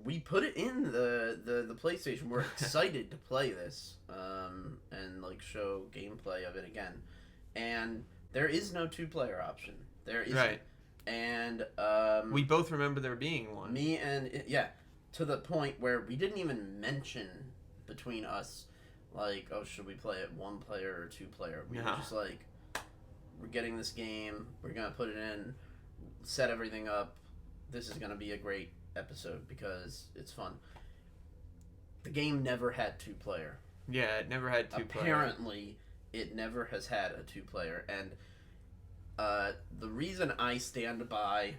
we put it in the PlayStation. We're excited to play this and like show gameplay of it again. And there is no 2-player option. There isn't. Right. And we both remember there being one. Me and to the point where we didn't even mention between us like, oh, should we play it 1-player or 2-player? We were just like, we're getting this game, we're gonna put it in, set everything up. This is gonna be a great episode because it's fun. The game never had 2-player. Yeah, it never had 2-player. Apparently, it never has had a 2-player, and the reason I stand by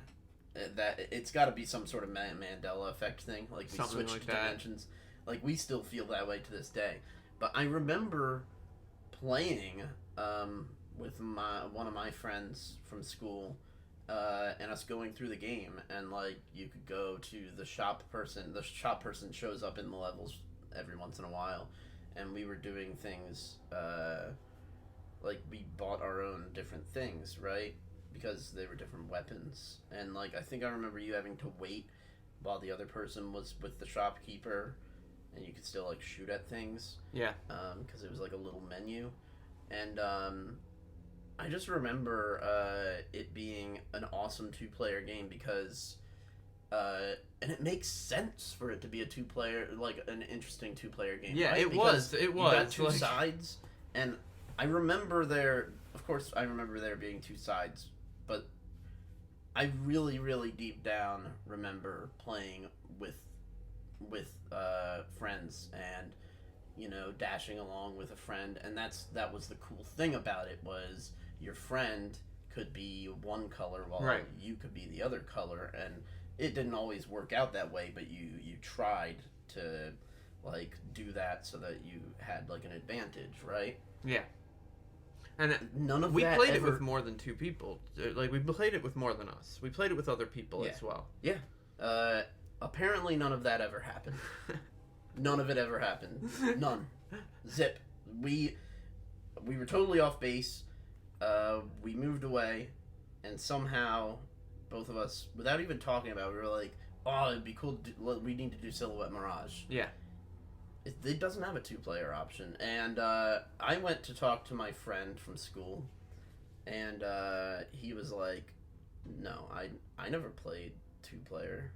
that it's got to be some sort of Mandela effect thing, like we Something switched like that. dimensions. Like we still feel that way to this day. But I remember playing with one of my friends from school, and us going through the game, and like you could go to the shop person. The shop person shows up in the levels every once in a while, and we were doing things like we bought our own different things, right? Because they were different weapons, and like I think I remember you having to wait while the other person was with the shopkeeper. And you could still like shoot at things. Yeah. Because it was like a little menu, and I just remember it being an awesome 2-player game because, and it makes sense for it to be a 2-player, like an interesting 2-player game. Yeah, right? it because was. It you was. got 2 sides, and I remember of course, I remember there being 2 sides, but I really, really deep down remember playing with friends and dashing along with a friend, and that was the cool thing about it was your friend could be one color while you could be the other color, and it didn't always work out that way, but you tried to like do that so that you had like an advantage, right? Yeah. And none of we that played ever... it with more than 2 people. Like we played it with more than us. We played it with other people as well. Yeah. Apparently none of that ever happened. None of it ever happened. None. Zip. We were totally off base. We moved away, and somehow both of us, without even talking about it, we were like, oh, it'd be cool we need to do Silhouette Mirage. Yeah. It doesn't have a 2-player option, and I went to talk to my friend from school, and he was like, "No, I never played 2-player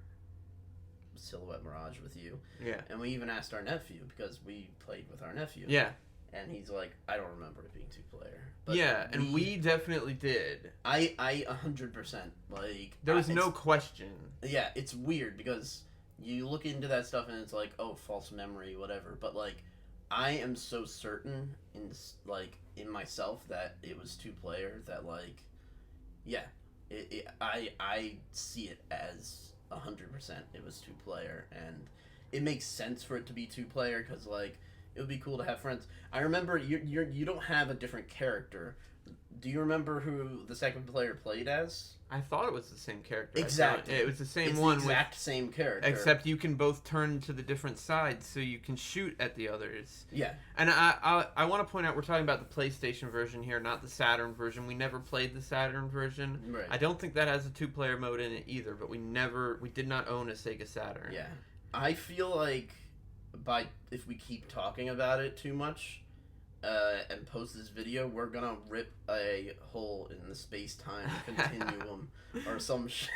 Silhouette Mirage with you." Yeah. And we even asked our nephew because we played with our nephew. Yeah. And he's like, "I don't remember it being 2-player." But yeah, and we definitely did. I 100% like. There was no question. Yeah, it's weird because you look into that stuff and it's like, oh, false memory, whatever. But like, I am so certain in myself that it was 2-player that like, yeah, I see it as 100% it was 2-player, and it makes sense for it to be 2-player because like it would be cool to have friends. I remember you don't have a different character. Do you remember who the second player played as? I thought it was the same character. Exactly. It was the same it's one. The exact same character. Except you can both turn to the different sides, so you can shoot at the others. Yeah. And I want to point out, we're talking about the PlayStation version here, not the Saturn version. We never played the Saturn version. Right. I don't think that has a 2-player mode in it either, but we did not own a Sega Saturn. Yeah. I feel like if we keep talking about it too much, and post this video, we're gonna rip a hole in the space-time continuum or some shit.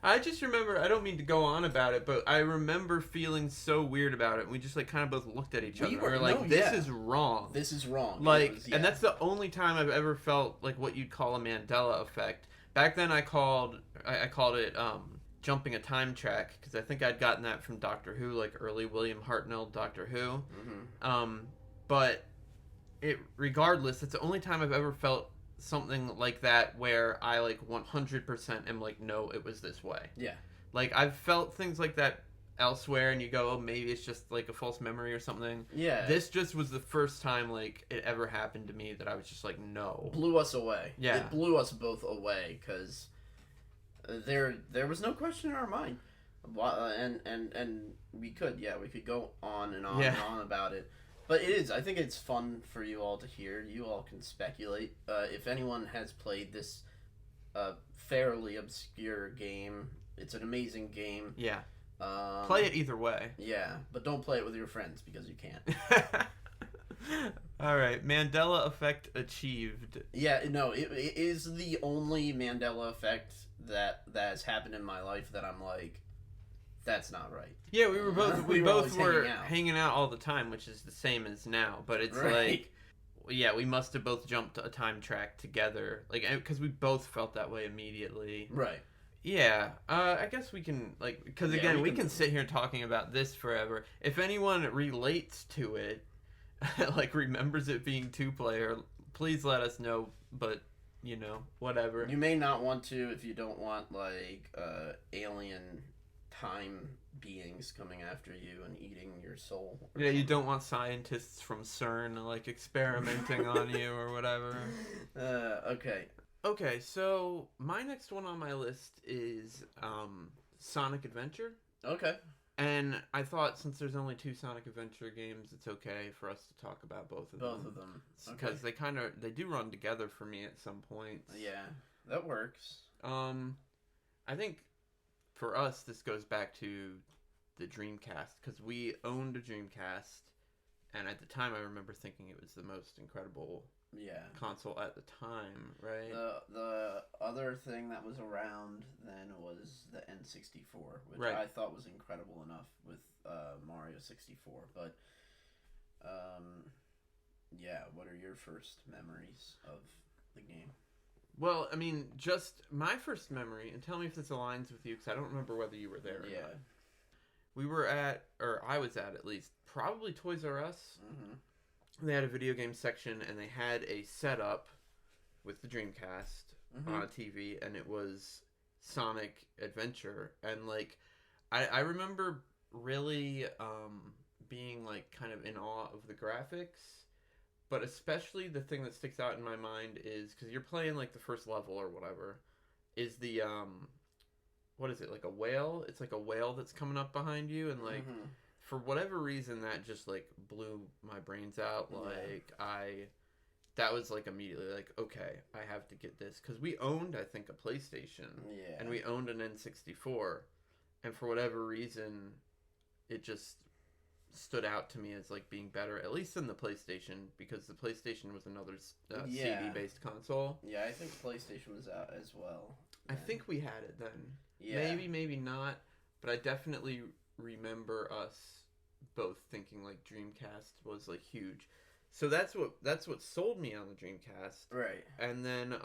I just remember, I don't mean to go on about it, but I remember feeling so weird about it. We just like kind of both looked at each other. We were like, this is wrong. This is wrong. Like, and that's the only time I've ever felt like what you'd call a Mandela effect. Back then I called it jumping a time track, because I think I'd gotten that from Doctor Who, like early William Hartnell Doctor Who. Mm-hmm. But regardless, it's the only time I've ever felt something like that where I like 100% am like, no, it was this way. Yeah. Like, I've felt things like that elsewhere, and you go, oh, maybe it's just like a false memory or something. Yeah. This just was the first time like it ever happened to me that I was just like, no. It blew us away. Yeah. It blew us both away because there was no question in our mind. And we could go on and on and on about it. But I think it's fun for you all to hear. You all can speculate. If anyone has played this fairly obscure game, it's an amazing game. Yeah. Play it either way. Yeah, but don't play it with your friends because you can't. All right, Mandela effect achieved. Yeah, no, it is the only Mandela effect that has happened in my life that I'm like, that's not right. Yeah, we both were hanging out all the time, which is the same as now. But it's like, yeah, we must have both jumped a time track together, like, because we both felt that way immediately. Right. Yeah, I guess we can, like, because again, we can sit here talking about this forever. If anyone relates to it, like remembers it being 2-player, please let us know. But you know, whatever. You may not want to if you don't want like alien time beings coming after you and eating your soul. Yeah, you don't want scientists from CERN like experimenting on you or whatever. Okay, so my next one on my list is Sonic Adventure. Okay. And I thought, since there's only 2 Sonic Adventure games, it's okay for us to talk about both of them. Both of them. Because they do run together for me at some points. Yeah, that works. I think for us, this goes back to the Dreamcast, because we owned a Dreamcast, and at the time I remember thinking it was the most incredible console at the time, right? The other thing that was around then was the N64, which I thought was incredible enough with Mario 64. But what are your first memories of the game? Well, I mean, just my first memory, and tell me if this aligns with you, because I don't remember whether you were there or not. We were or I was at least, probably Toys R Us. Mm-hmm. They had a video game section, and they had a setup with the Dreamcast on a TV, and it was Sonic Adventure. And, like, I remember really being, like, kind of in awe of the graphics, but especially the thing that sticks out in my mind is, because you're playing, like, the first level or whatever, is the, what is it, like a whale? It's like a whale that's coming up behind you, and, like... Mm-hmm. For whatever reason, that just, like, blew my brains out. Like, that was, like, immediately, like, okay, I have to get this. Because we owned, I think, a PlayStation. Yeah. And we owned an N64. And for whatever reason, it just stood out to me as like being better, at least than the PlayStation, because the PlayStation was another Yeah. CD-based console. Yeah, I think PlayStation was out as well. I think we had it then. Yeah. Maybe not, but I definitely remember us both thinking like Dreamcast was like huge. So that's what sold me on the Dreamcast. Right. And then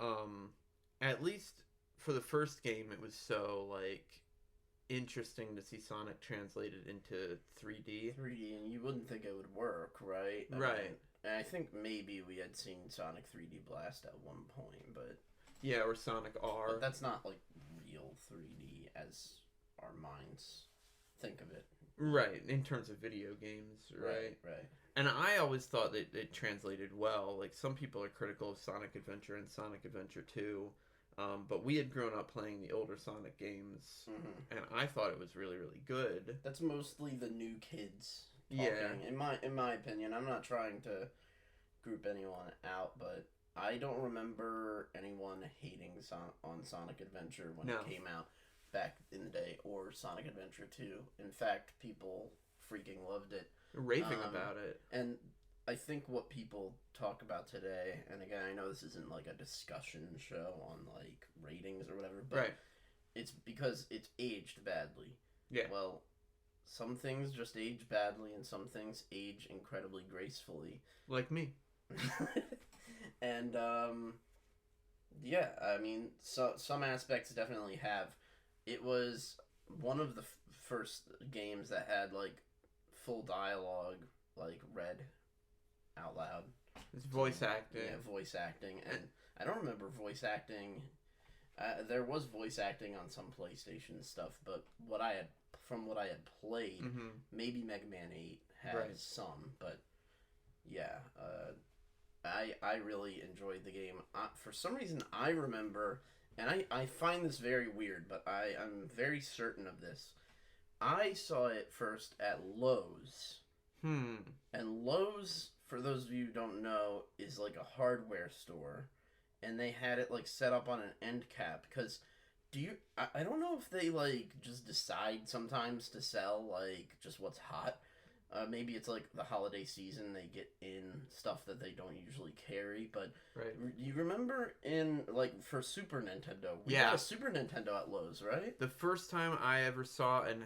at least for the first game it was so like interesting to see Sonic translated into 3D. 3D, and you wouldn't think it would work, right? Right. And I think maybe we had seen Sonic 3D Blast at one point, but Yeah, or Sonic R. but that's not like real 3D as our minds think of it. Right, in terms of video games, right? Right. And I always thought that it translated well. Like, some people are critical of Sonic Adventure and Sonic Adventure 2, but we had grown up playing the older Sonic games, Mm-hmm. and I thought it was really, really good. That's mostly the new kids talking. Yeah. In my opinion, I'm not trying to group anyone out, but I don't remember anyone hating on Sonic Adventure when No. it came out back in the day, or Sonic Adventure 2. In fact, people freaking loved it. Raving about it. And I think what people talk about today, and again, I know this isn't like a discussion show on like ratings or whatever, but Right. it's because it's aged badly. Yeah. Well, some things just age badly, and some things age incredibly gracefully. Like me. And yeah, I mean, so some aspects definitely have. It was one of the first games that had like full dialogue, like read out loud. It's voice acting. Yeah, voice acting, and I don't remember voice acting. There was voice acting on some PlayStation stuff, but from what I had played, Mm-hmm. maybe Mega Man 8 had Right. some, but yeah, I really enjoyed the game. For some reason, I remember, and I find this very weird, but I'm very certain of this. I saw it first at Lowe's. And Lowe's, for those of you who don't know, is like a hardware store. And they had it like set up on an end cap. Because I don't know if they like just decide sometimes to sell like just what's hot. Maybe it's like the holiday season, they get in stuff that they don't usually carry. But Right. you remember in like for Super Nintendo, we Yeah. got a Super Nintendo at Lowe's, right? The first time I ever saw and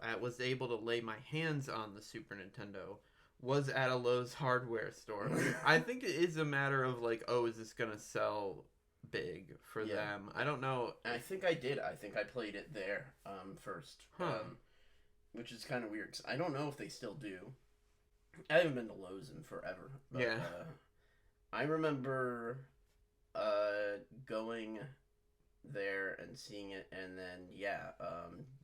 I was able to lay my hands on the Super Nintendo was at a Lowe's hardware store. I think it is a matter of like, oh, is this gonna sell big for Yeah. them? I don't know. And I think I did. I think I played it there first. Huh. Which is kind of weird, 'cause I don't know if they still do. I haven't been to Lowe's in forever. But, Yeah. I remember going there and seeing it, and then,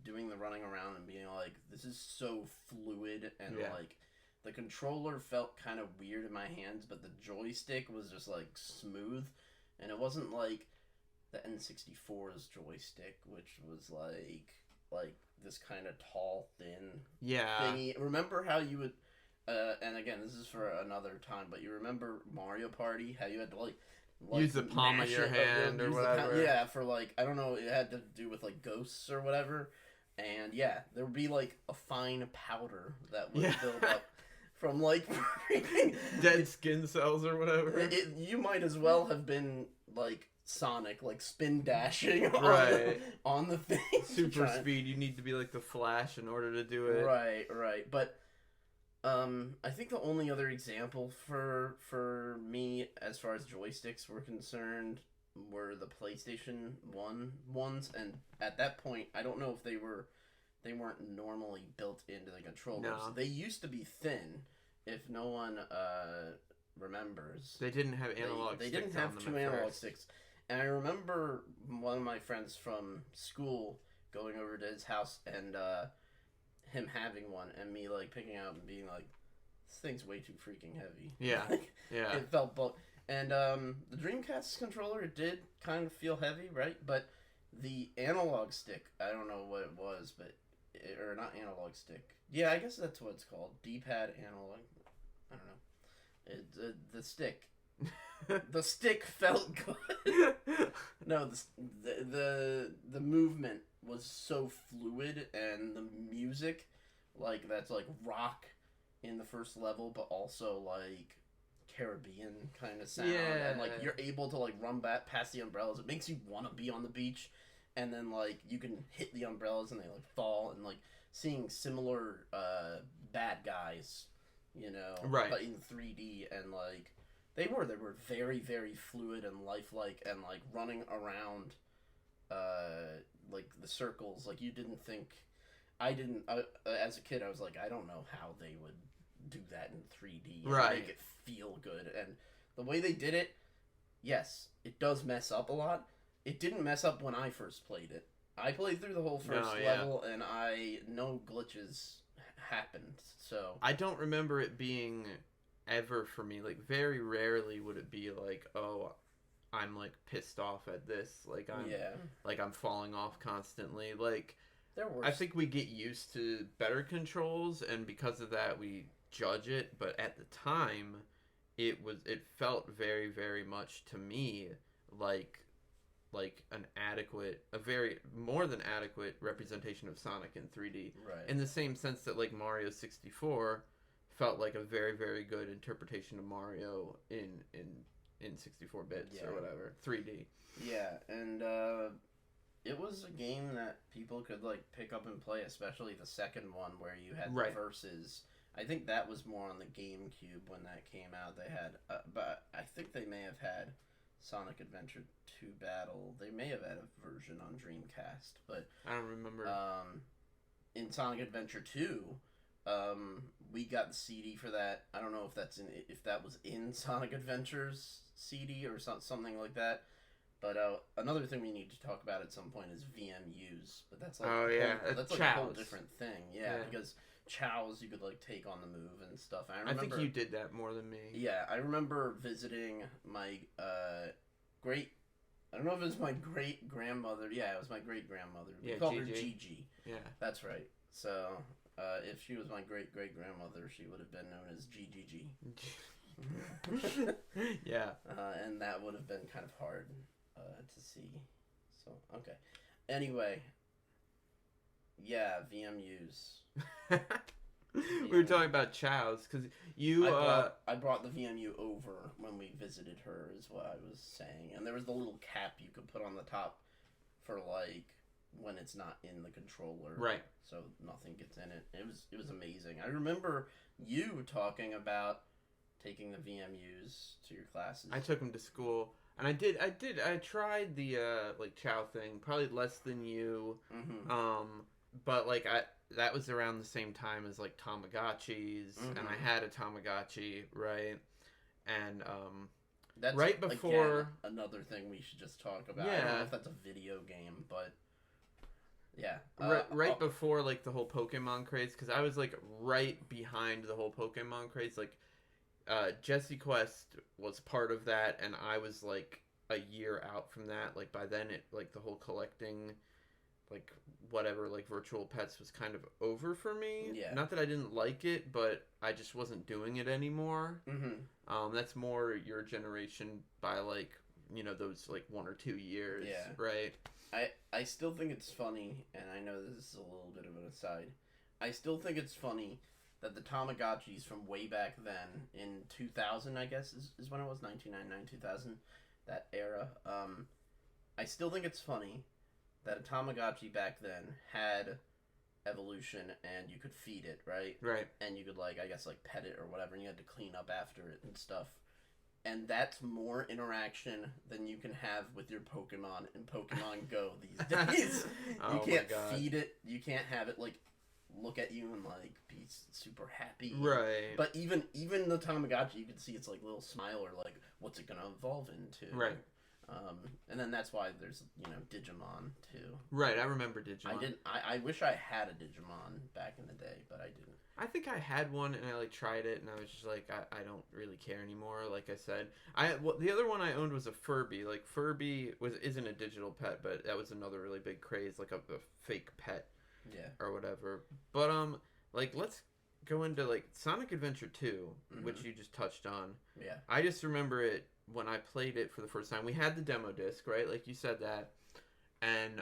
doing the running around and being like, this is so fluid, and, Yeah. like, the controller felt kind of weird in my hands, but the joystick was just, like, smooth, and it wasn't like the N64's joystick, which was, like this kind of tall, thin Yeah. thingy. Remember how you would, and again, this is for another time, but you remember Mario Party? How you had to, like Use the palm of mash your it, hand or use the whatever. yeah, for, like, I don't know, it had to do with, like, ghosts or whatever. And, yeah, there would be, like, a fine powder that would Yeah. build up from, like, freaking... Dead skin cells or whatever. You might as well have been, like, Sonic, like, spin dashing Right. on the thing. Super speed. You need to be like the Flash in order to do it. Right. But I think the only other example for me as far as joysticks were concerned were the PlayStation 1 ones, and at that point I don't know if they weren't normally built into the controllers. No. They used to be thin, if no one remembers. They didn't have analog They sticks didn't have on them two at analog first. sticks. And I remember one of my friends from school going over to his house and him having one, and me like picking out and being like, this thing's way too freaking heavy. Yeah. Like, Yeah. it felt bulk. And the Dreamcast controller, it did kind of feel heavy, right? But the analog stick, I don't know what it was, but or not analog stick. Yeah, I guess that's what it's called. D-pad analog. I don't know. The stick. The stick felt good. No, the movement was so fluid, and the music like that's like rock in the first level, but also like Caribbean kind of sound, and like you're able to like run back past the umbrellas. It makes you want to be on the beach, and then like you can hit the umbrellas and they like fall, and like seeing similar bad guys, you know, right, but in 3D, and like they were very very fluid and lifelike, and like running around like the circles, like you didn't think. I didn't as a kid. I was like, I don't know how they would do that in 3D and right, make it feel good. And the way they did it, yes, it does mess up a lot. It didn't mess up when I first played it. I played through the whole first level, and no glitches happened. So I don't remember it being ever for me. Like very rarely would it be like, oh, I'm like pissed off at this. Like I'm falling off constantly. Like I think we get used to better controls, and because of that, we judge it. But at the time, it felt very, very much to me like a very more than adequate representation of Sonic in 3D. Right. In the same sense that like Mario 64 felt like a very, very good interpretation of Mario in 64 bits or whatever 3D. Yeah, and it was a game that people could like pick up and play, especially the second one where you had the verses. I think that was more on the GameCube when that came out. They had, but I think they may have had Sonic Adventure 2 Battle. They may have had a version on Dreamcast, but I don't remember. In Sonic Adventure 2, we got the CD for that. I don't know if that was in Sonic Adventures CD or something like that. But another thing we need to talk about at some point is VMUs. But that's like that's like a whole different thing. Yeah, because chows you could like take on the move and stuff. I think you did that more than me. Yeah, I remember visiting my I don't know if it was my great grandmother. Yeah, it was my great grandmother. We called her Gigi. Yeah, that's right. So if she was my great grandmother, she would have been known as GGG. Yeah, and that would have been kind of hard to see. So okay. Anyway, yeah, VMUs. We were talking about chows because I brought the VMU over when we visited her, is what I was saying, and there was the little cap you could put on the top for like when it's not in the controller, right? So nothing gets in it. It was amazing. I remember you talking about taking the VMUs to your classes. I took them to school, and I tried the like chow thing, probably less than you. Mm-hmm. But like that was around the same time as like Tamagotchis, and I had a Tamagotchi, right? And that's right before again, another thing we should just talk about. I don't know if that's a video game, but yeah, right before like the whole Pokemon craze, because I was like right behind the whole Pokemon craze. Like Jessie Quest was part of that, and I was like a year out from that. Like by then, it like the whole collecting, like whatever, like virtual pets was kind of over for me. Yeah. Not that I didn't like it, but I just wasn't doing it anymore. Mm-hmm. That's more your generation by like, you know, those like 1 or 2 years. Yeah. Right. I still think it's funny, and I know this is a little bit of an aside. I still think it's funny that the Tamagotchis from way back then, in 2000, I guess, is when it was, 1999, 2000, that era. I still think it's funny that a Tamagotchi back then had evolution, and you could feed it, right? Right. And you could, like, I guess, like, pet it or whatever, and you had to clean up after it and stuff. And that's more interaction than you can have with your Pokemon in Pokemon Go these days. You can't feed it. You can't have it, like, look at you and, like, be super happy. Right. But even the Tamagotchi, you can see its, like, little smile, or, like, what's it going to evolve into. Right. And then that's why there's, you know, Digimon, too. Right, I remember Digimon. I wish I had a Digimon back in the day, but I didn't. I think I had one, and I like tried it, and I was just like, I don't really care anymore. Like I said, the other one I owned was a Furby. Like Furby isn't a digital pet, but that was another really big craze, like a fake pet, or whatever. But like let's go into like Sonic Adventure 2, which you just touched on. Yeah, I just remember it when I played it for the first time. We had the demo disc, right? Like you said that, and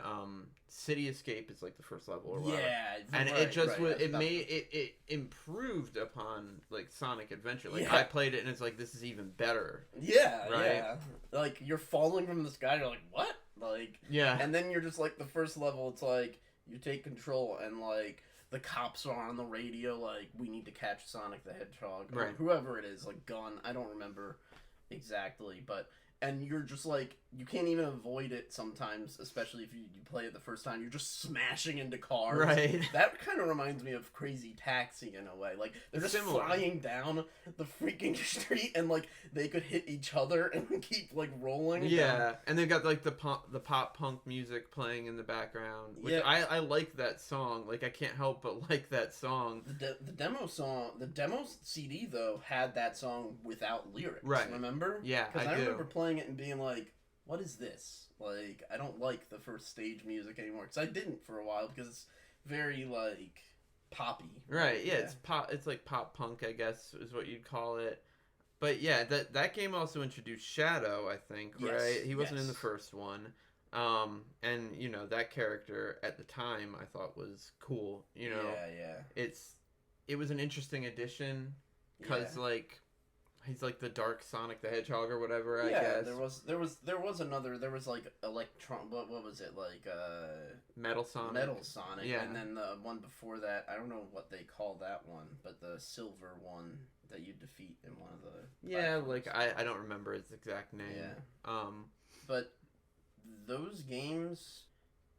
City Escape is like the first level or whatever. Yeah, And right, it just right. was That's it about made it improved upon like Sonic Adventure. Like Yeah. I played it and it's like this is even better. Yeah, Right? yeah. Like you're falling from the sky. You're like, what? Like, Yeah. and then you're just like the first level. It's like you take control and like the cops are on the radio. Like we need to catch Sonic the Hedgehog. Or Right. whoever it is. Like Gun. I don't remember exactly, but. And you're just like, you can't even avoid it sometimes, especially if you play it the first time. You're just smashing into cars. Right. That kind of reminds me of Crazy Taxi in a way. Like, they're just Similar. flying down the freaking street and, like, they could hit each other and keep, like, rolling. Yeah, and they've got like the pop punk music playing in the background, which Yeah. I like that song. Like I can't help but like that song. The demo song, the demo CD, though, had that song without lyrics. Right. Remember? Yeah, Because I I do. remember playing it and being like, what is this? Like, I don't like the first stage music anymore. Because I didn't for a while because it's very, like, poppy. Right, yeah, it's pop. It's like pop punk, I guess, is what you'd call it. But yeah, that game also introduced Shadow, I think, Yes, right? He wasn't in the yes. first one. And you know that character at the time I thought was cool. You know, Yeah. it was an interesting addition because Yeah. like he's like the Dark Sonic the Hedgehog or whatever. I guess there was another, there was like Electron, what was it, like Metal Sonic. Metal Sonic, Yeah. and then the one before that, I don't know what they call that one, but the silver one that you defeat in one of the Yeah, platforms. like I don't remember its exact name. Yeah. But those games,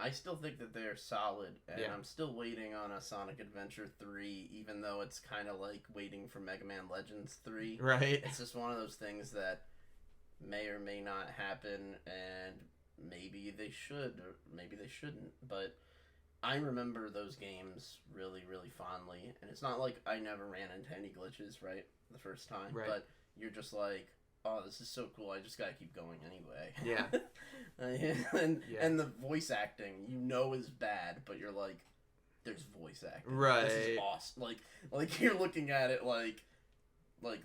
I still think that they're solid, and Yeah. I'm still waiting on a Sonic Adventure 3, even though it's kind of like waiting for Mega Man Legends 3. Right. It's just one of those things that may or may not happen, and maybe they should, or maybe they shouldn't, but I remember those games really, really fondly, and it's not like I never ran into any glitches, right, the first time, Right. but you're just like, oh, this is so cool, I just gotta keep going anyway. Yeah. And the voice acting, you know, is bad, but you're like, there's voice acting. Right. This is awesome. Like you're looking at it like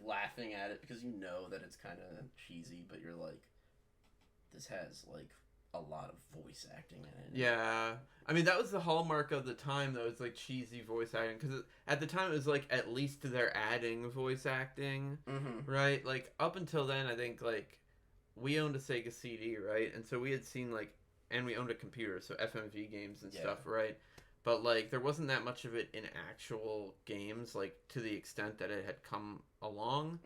laughing at it because you know that it's kind of cheesy, but you're like, this has like a lot of voice acting in it. Yeah, I mean that was the hallmark of the time though. It's like cheesy voice acting because at the time it was like at least they're adding voice acting, right? Like up until then, I think like we owned a Sega CD, right? And so we had seen like, and we owned a computer, so FMV games and stuff, right? But like there wasn't that much of it in actual games, like to the extent that it had come along,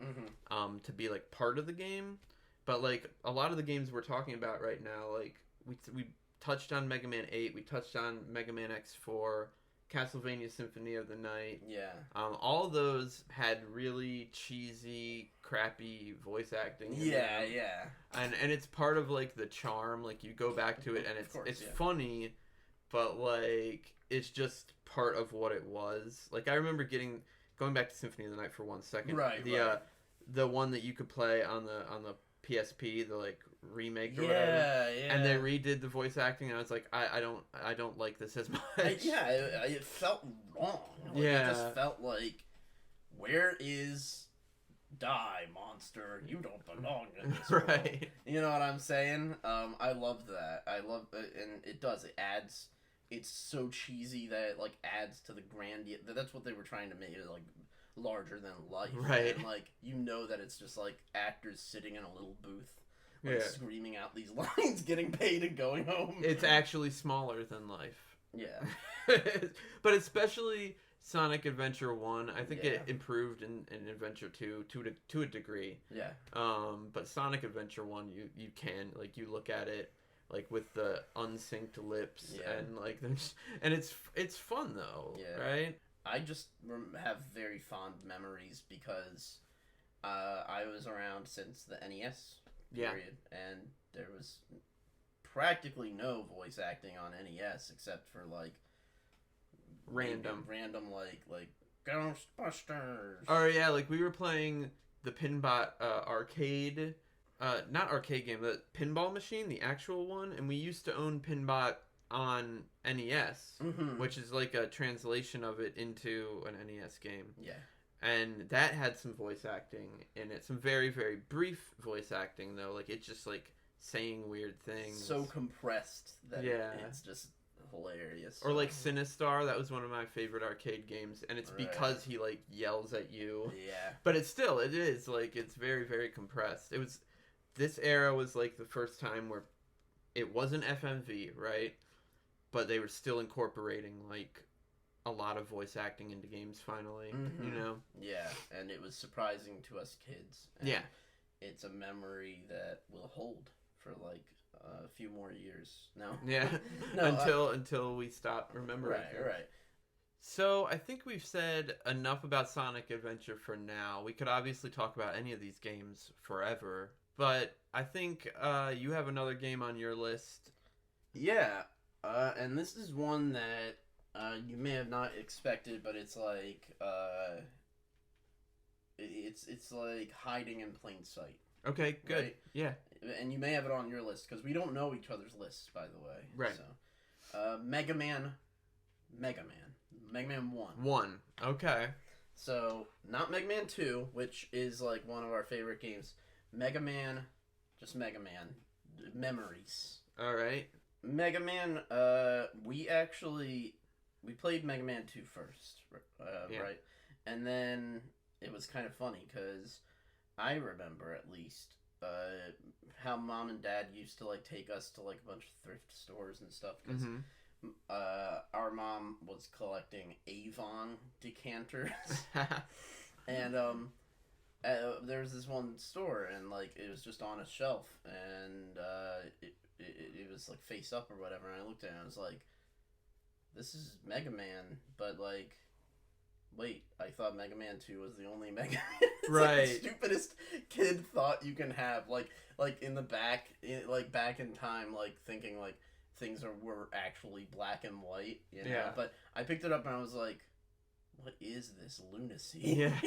to be like part of the game. But like a lot of the games we're talking about right now, like we touched on Mega Man 8, we touched on Mega Man X4, Castlevania Symphony of the Night. Yeah. All those had really cheesy, crappy voice acting. In Yeah, them. yeah. And it's part of like the charm. Like you go back to it and it's funny, but like it's just part of what it was. Like I remember going back to Symphony of the Night for 1 second. Right. The one that you could play on the PSP, the like remake or Yeah, whatever. yeah. And they redid the voice acting, and I was like, I don't like this as much. It felt wrong. Like, Yeah. It just felt like, where is Die Monster? You don't belong in this world. Right. You know what I'm saying? I love that. I love it, and it does. It adds. It's so cheesy that it like adds to the grandiose. That's what they were trying to make it like larger than life. Right. And like you know that it's just like actors sitting in a little booth. Like, screaming out these lines, getting paid and going home. It's actually smaller than life. Yeah. But especially Sonic Adventure 1, I think it Yeah. improved in Adventure 2 to a degree. Yeah. But Sonic Adventure 1, you can, like, you look at it, like, with the unsynced lips, and, like, and it's fun, though, right? I just have very fond memories because I was around since the NES period, and there was practically no voice acting on NES except for, like, Random like Ghostbusters. Oh yeah, like we were playing the Pinbot arcade, not arcade game, the pinball machine, the actual one, and we used to own Pinbot on NES, which is like a translation of it into an NES game. Yeah. And that had some voice acting in it, some very, very brief voice acting though. Like it just like saying weird things. So compressed that Yeah. it's just hilarious. Or like Sinistar, that was one of my favorite arcade games, and it's Right. because he like yells at you. Yeah. But it is like it's very, very compressed. This era was like the first time where it wasn't FMV, right? But they were still incorporating like a lot of voice acting into games finally, you know? Yeah, and it was surprising to us kids. And Yeah. it's a memory that will hold for like a few more years. No. Yeah. No, until we stop remembering. Right. So I think we've said enough about Sonic Adventure for now. We could obviously talk about any of these games forever, but I think you have another game on your list. Yeah, and this is one that you may have not expected, but it's like it's like hiding in plain sight. Okay, good. Right? Yeah. And you may have it on your list because we don't know each other's lists, by the way. Right. So, Mega Man 1. 1. Okay. So, not Mega Man 2, which is like one of our favorite games. Mega Man, just Mega Man. Memories. All right. Mega Man, we played Mega Man 2 first, Yeah. right? And then it was kind of funny because I remember at least how Mom and Dad used to like take us to like a bunch of thrift stores and stuff because our mom was collecting Avon decanters. And there was this one store and like it was just on a shelf and it was like face up or whatever, and I looked at it and I was like, this is Mega Man, but like, wait, I thought Mega Man 2 was the only Mega Man. It's right. Like the stupidest kid thought you can have, like in the back in time, like thinking like things were actually black and white, you know? Yeah. But I picked it up and I was like, what is this lunacy? Yeah.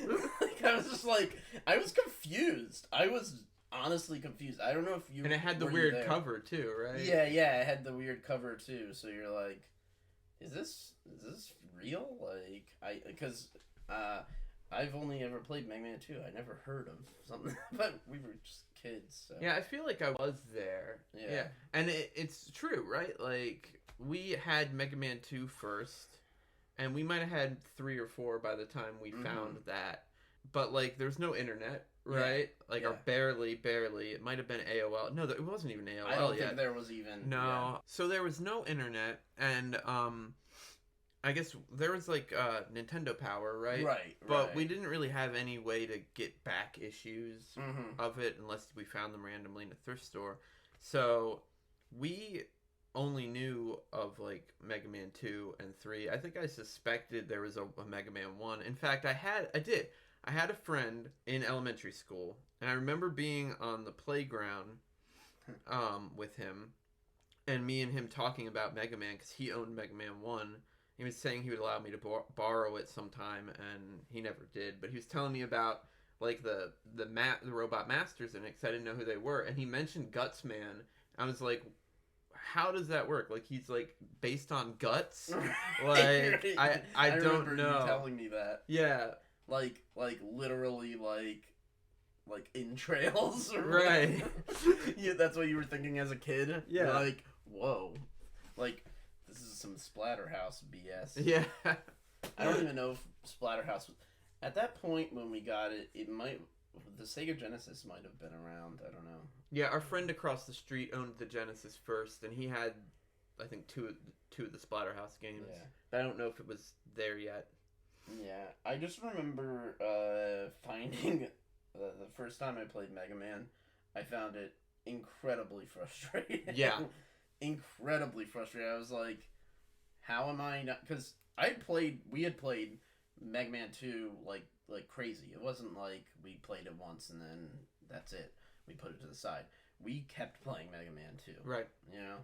Like, I was just like, I was confused. I was honestly confused. I don't know if you... And it had the weird cover, too, right? Yeah, it had the weird cover, too. So you're like, is this real? Like, because I've only ever played Mega Man 2. I never heard of something, but we were just kids, so... Yeah, I feel like I was there. Yeah. And it's true, right? Like, we had Mega Man 2 first, and we might have had 3 or 4 by the time we found that. But, like, there's no internet, right? Yeah. Like, or barely. It might have been AOL. No, it wasn't even AOL I don't yet. think there was even... No. Yeah. So there was no internet, and, I guess there was, like, Nintendo Power, right? Right. But we didn't really have any way to get back issues of it unless we found them randomly in a thrift store. So we only knew of, like, Mega Man 2 and 3. I think I suspected there was a Mega Man 1. In fact, I had a friend in elementary school, and I remember being on the playground with him, and me and him talking about Mega Man because he owned Mega Man 1. He was saying he would allow me to borrow it sometime, and he never did. But he was telling me about like the robot masters in it because I didn't know who they were, and he mentioned Guts Man. I was like, how does that work? Like, he's like based on Guts? Like, I don't know. You telling me that. Yeah. Like literally like entrails, right? Yeah, that's what you were thinking as a kid. Yeah. Like, whoa, like this is some Splatterhouse BS. Yeah. I don't even know if Splatterhouse was at that point when we got it. It might the Sega Genesis might have been around. I don't know. Yeah, our friend across the street owned the Genesis first, and he had, I think, two of the Splatterhouse games. Yeah. But I don't know if it was there yet. Yeah, I just remember finding the first time I played Mega Man, I found it incredibly frustrating. Yeah. Incredibly frustrating. I was like, how am I not... Because we had played Mega Man 2 like crazy. It wasn't like we played it once and then that's it. We put it to the side. We kept playing Mega Man 2. Right. You know?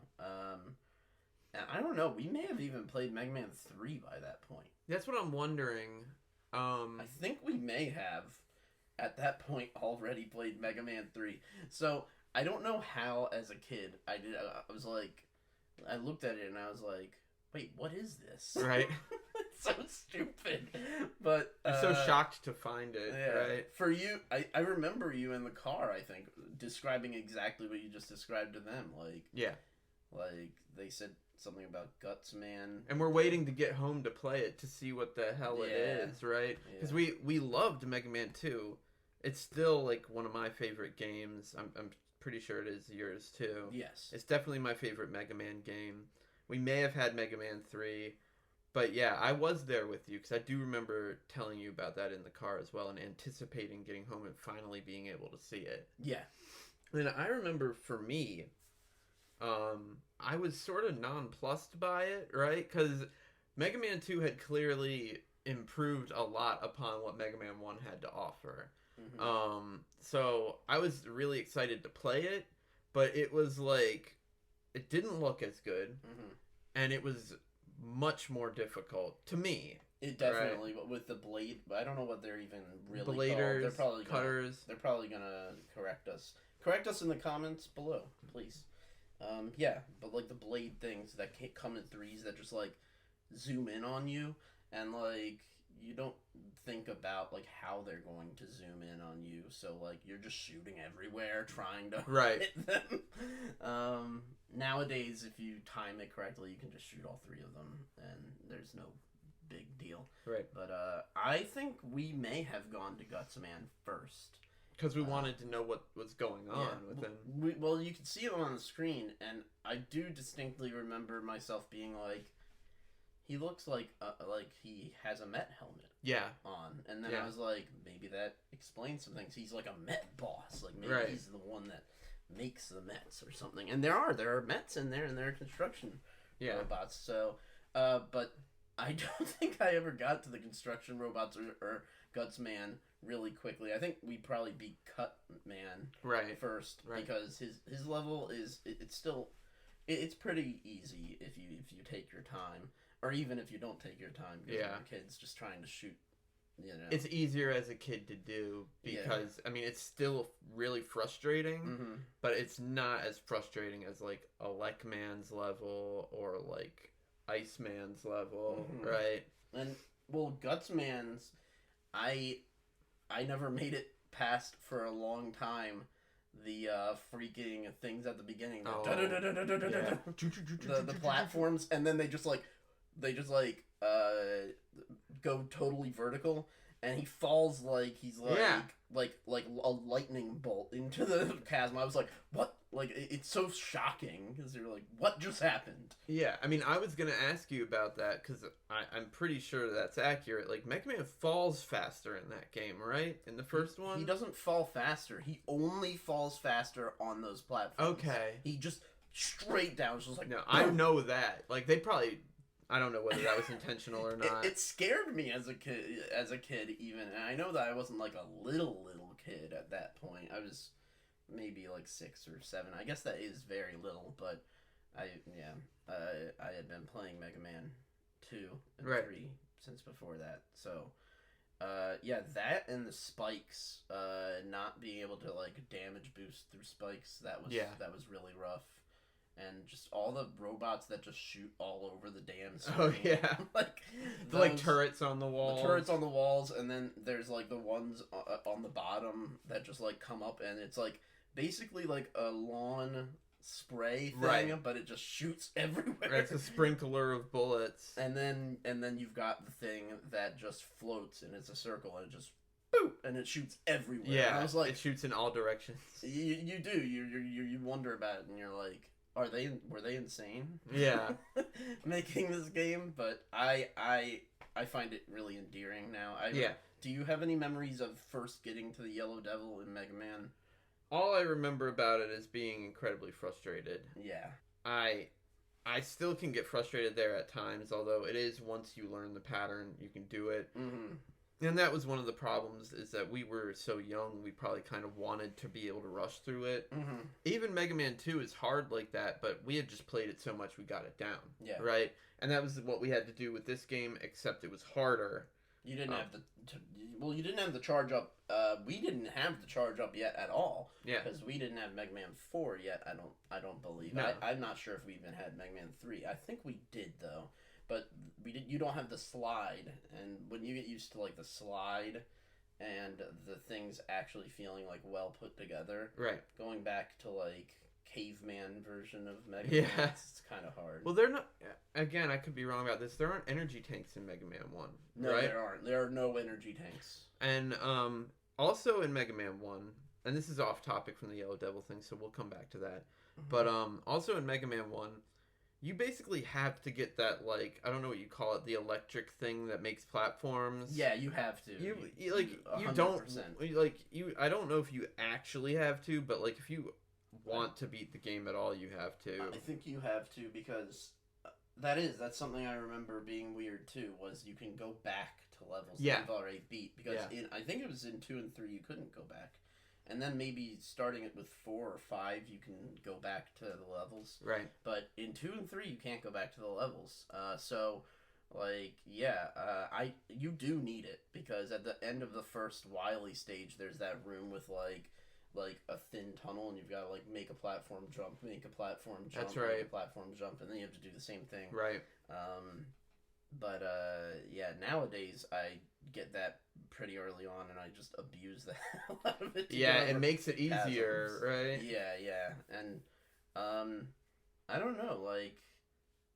And I don't know. We may have even played Mega Man 3 by that point. That's what I'm wondering. I think we may have, at that point, already played Mega Man 3. So, I don't know how, as a kid, I did. I was like... I looked at it and I was like, wait, what is this? Right. so stupid. But I'm so shocked to find it, yeah. right? For you, I remember you in the car, I think, describing exactly what you just described to them. Like they said something about Guts Man. And we're waiting to get home to play it to see what the hell it is, right? Because we loved Mega Man 2. It's still like one of my favorite games. I'm pretty sure it is yours too. Yes. It's definitely my favorite Mega Man game. We may have had Mega Man 3, but yeah, I was there with you because I do remember telling you about that in the car as well and anticipating getting home and finally being able to see it. Yeah. And I remember for me, I was sort of nonplussed by it, right? Because Mega Man 2 had clearly improved a lot upon what Mega Man 1 had to offer. Mm-hmm. So I was really excited to play it, but it was like, it didn't look as good, and it was much more difficult to me. It definitely, but with the blade, I don't know what they're even really Bladers, called. They're probably cutters. They're probably gonna correct us. Correct us in the comments below, please. Yeah, but like the blade things that come in threes that just like zoom in on you, and like you don't think about like how they're going to zoom in on you, so like you're just shooting everywhere trying to hit them. Nowadays, if you time it correctly, you can just shoot all three of them, and there's no big deal. Right. But I think we may have gone to Guts Man first. Because we wanted to know what was going on with him. Well, you can see him on the screen, and I do distinctly remember myself being like, he looks like he has a Met helmet on. And then I was like, maybe that explains some things. He's like a Met boss. Like, maybe he's the one that makes the Mets or something. And there are Mets in there, and there are construction robots. So, but I don't think I ever got to the construction robots or Guts Man really quickly. I think we probably beat Cut Man first because his level is it's pretty easy if you take your time, or even if you don't take your time because you're kids just trying to shoot. You know, it's easier as a kid to do because I mean it's still really frustrating, but it's not as frustrating as like Elecman's level or like Iceman's level, right? And well, Gutsman's, I never made it past for a long time the freaking things at the beginning, the platforms, and then they just go totally vertical, and he falls like he's like a lightning bolt into the chasm. I was like, what? Like, it's so shocking because you're like, what just happened? Yeah, I mean, I was gonna ask you about that because I'm pretty sure that's accurate. Like, Mega Man falls faster in that game, right? In the first one, he doesn't fall faster. He only falls faster on those platforms. Okay, he just straight down. Just like no, I know that. Like, they probably. I don't know whether that was intentional or not. It scared me as a kid even, and I know that I wasn't like a little kid at that point. I was maybe like 6 or 7. I guess that is very little, but I had been playing Mega Man 2 and 3 since before that. So that and the spikes, not being able to like damage boost through spikes, that was really rough. And just all the robots that just shoot all over the damn screen. Oh yeah, like turrets on the walls. The turrets on the walls, and then there's like the ones on the bottom that just like come up, and it's like basically like a lawn spray thing, but it just shoots everywhere. It's a sprinkler of bullets. And then you've got the thing that just floats, and it's a circle, and it just boop, and it shoots everywhere. Yeah, and I was like, it shoots in all directions. You do. You wonder about it, and you're like, were they insane? Yeah, making this game, but I find it really endearing now. Do you have any memories of first getting to the Yellow Devil in Mega Man? All I remember about it is being incredibly frustrated. Yeah. I still can get frustrated there at times, although it is once you learn the pattern, you can do it. Mm-hmm. And that was one of the problems, is that we were so young, we probably kind of wanted to be able to rush through it. Mm-hmm. Even Mega Man 2 is hard like that, but we had just played it so much we got it down. Yeah. Right? And that was what we had to do with this game, except it was harder. You didn't have you didn't have the charge up. We didn't have the charge up yet at all. Yeah. Because we didn't have Mega Man 4 yet. I don't believe. No. I'm not sure if we even had Mega Man 3. I think we did though, but we you don't have the slide, and when you get used to like the slide and the things actually feeling like well put together, Right. going back to like caveman version of Mega Yeah. Man, it's kind of hard. Well, they're not. Again, I could be wrong about this. There aren't energy tanks in Mega Man 1. No, right? there aren't. There are no energy tanks. And also in Mega Man 1, and this is off topic from the Yellow Devil thing, so we'll come back to that. Mm-hmm. But also in Mega Man 1, you basically have to get that, like, I don't know what you call it, the electric thing that makes platforms. Yeah, you have to. You don't 100%. like you. I don't know if you actually have to, but like if you want to beat the game at all, you have to. I think you have to, because that's something I remember being weird too. Was you can go back to levels that you've already beat, because I think it was in 2 and 3 you couldn't go back. And then maybe starting it with 4 or 5, you can go back to the levels. Right. But in 2 and 3, you can't go back to the levels. So, like, you do need it, because at the end of the first Wily stage, there's that room with like a thin tunnel, and you've got to like make a platform jump, make a platform jump, That's right. make a platform jump, and then you have to do the same thing. Right. But nowadays I get that pretty early on, and I just abuse the hell out of it. Yeah, it makes it easier, right? Yeah, and I don't know, like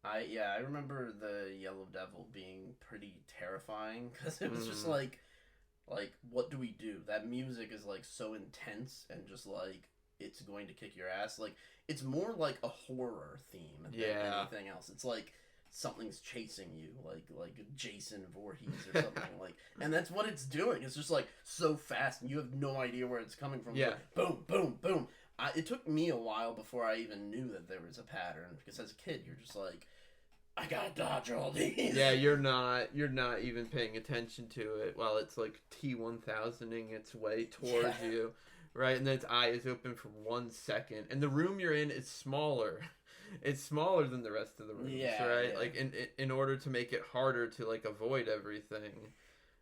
I remember the Yellow Devil being pretty terrifying, because it was just like what do we do? That music is like so intense and just like it's going to kick your ass. Like it's more like a horror theme than anything else. It's like something's chasing you, like Jason Voorhees or something. Like, and that's what it's doing. It's just like so fast, and you have no idea where it's coming from. Yeah. Like, boom, boom, boom. It took me a while before I even knew that there was a pattern, because as a kid, you're just like, I gotta dodge all these. Yeah, you're not even paying attention to it while it's like T-1000ing its way towards you, right? And then its eye is open for 1 second, and the room you're in is smaller. It's smaller than the rest of the rooms, right? Yeah. Like in order to make it harder to like avoid everything.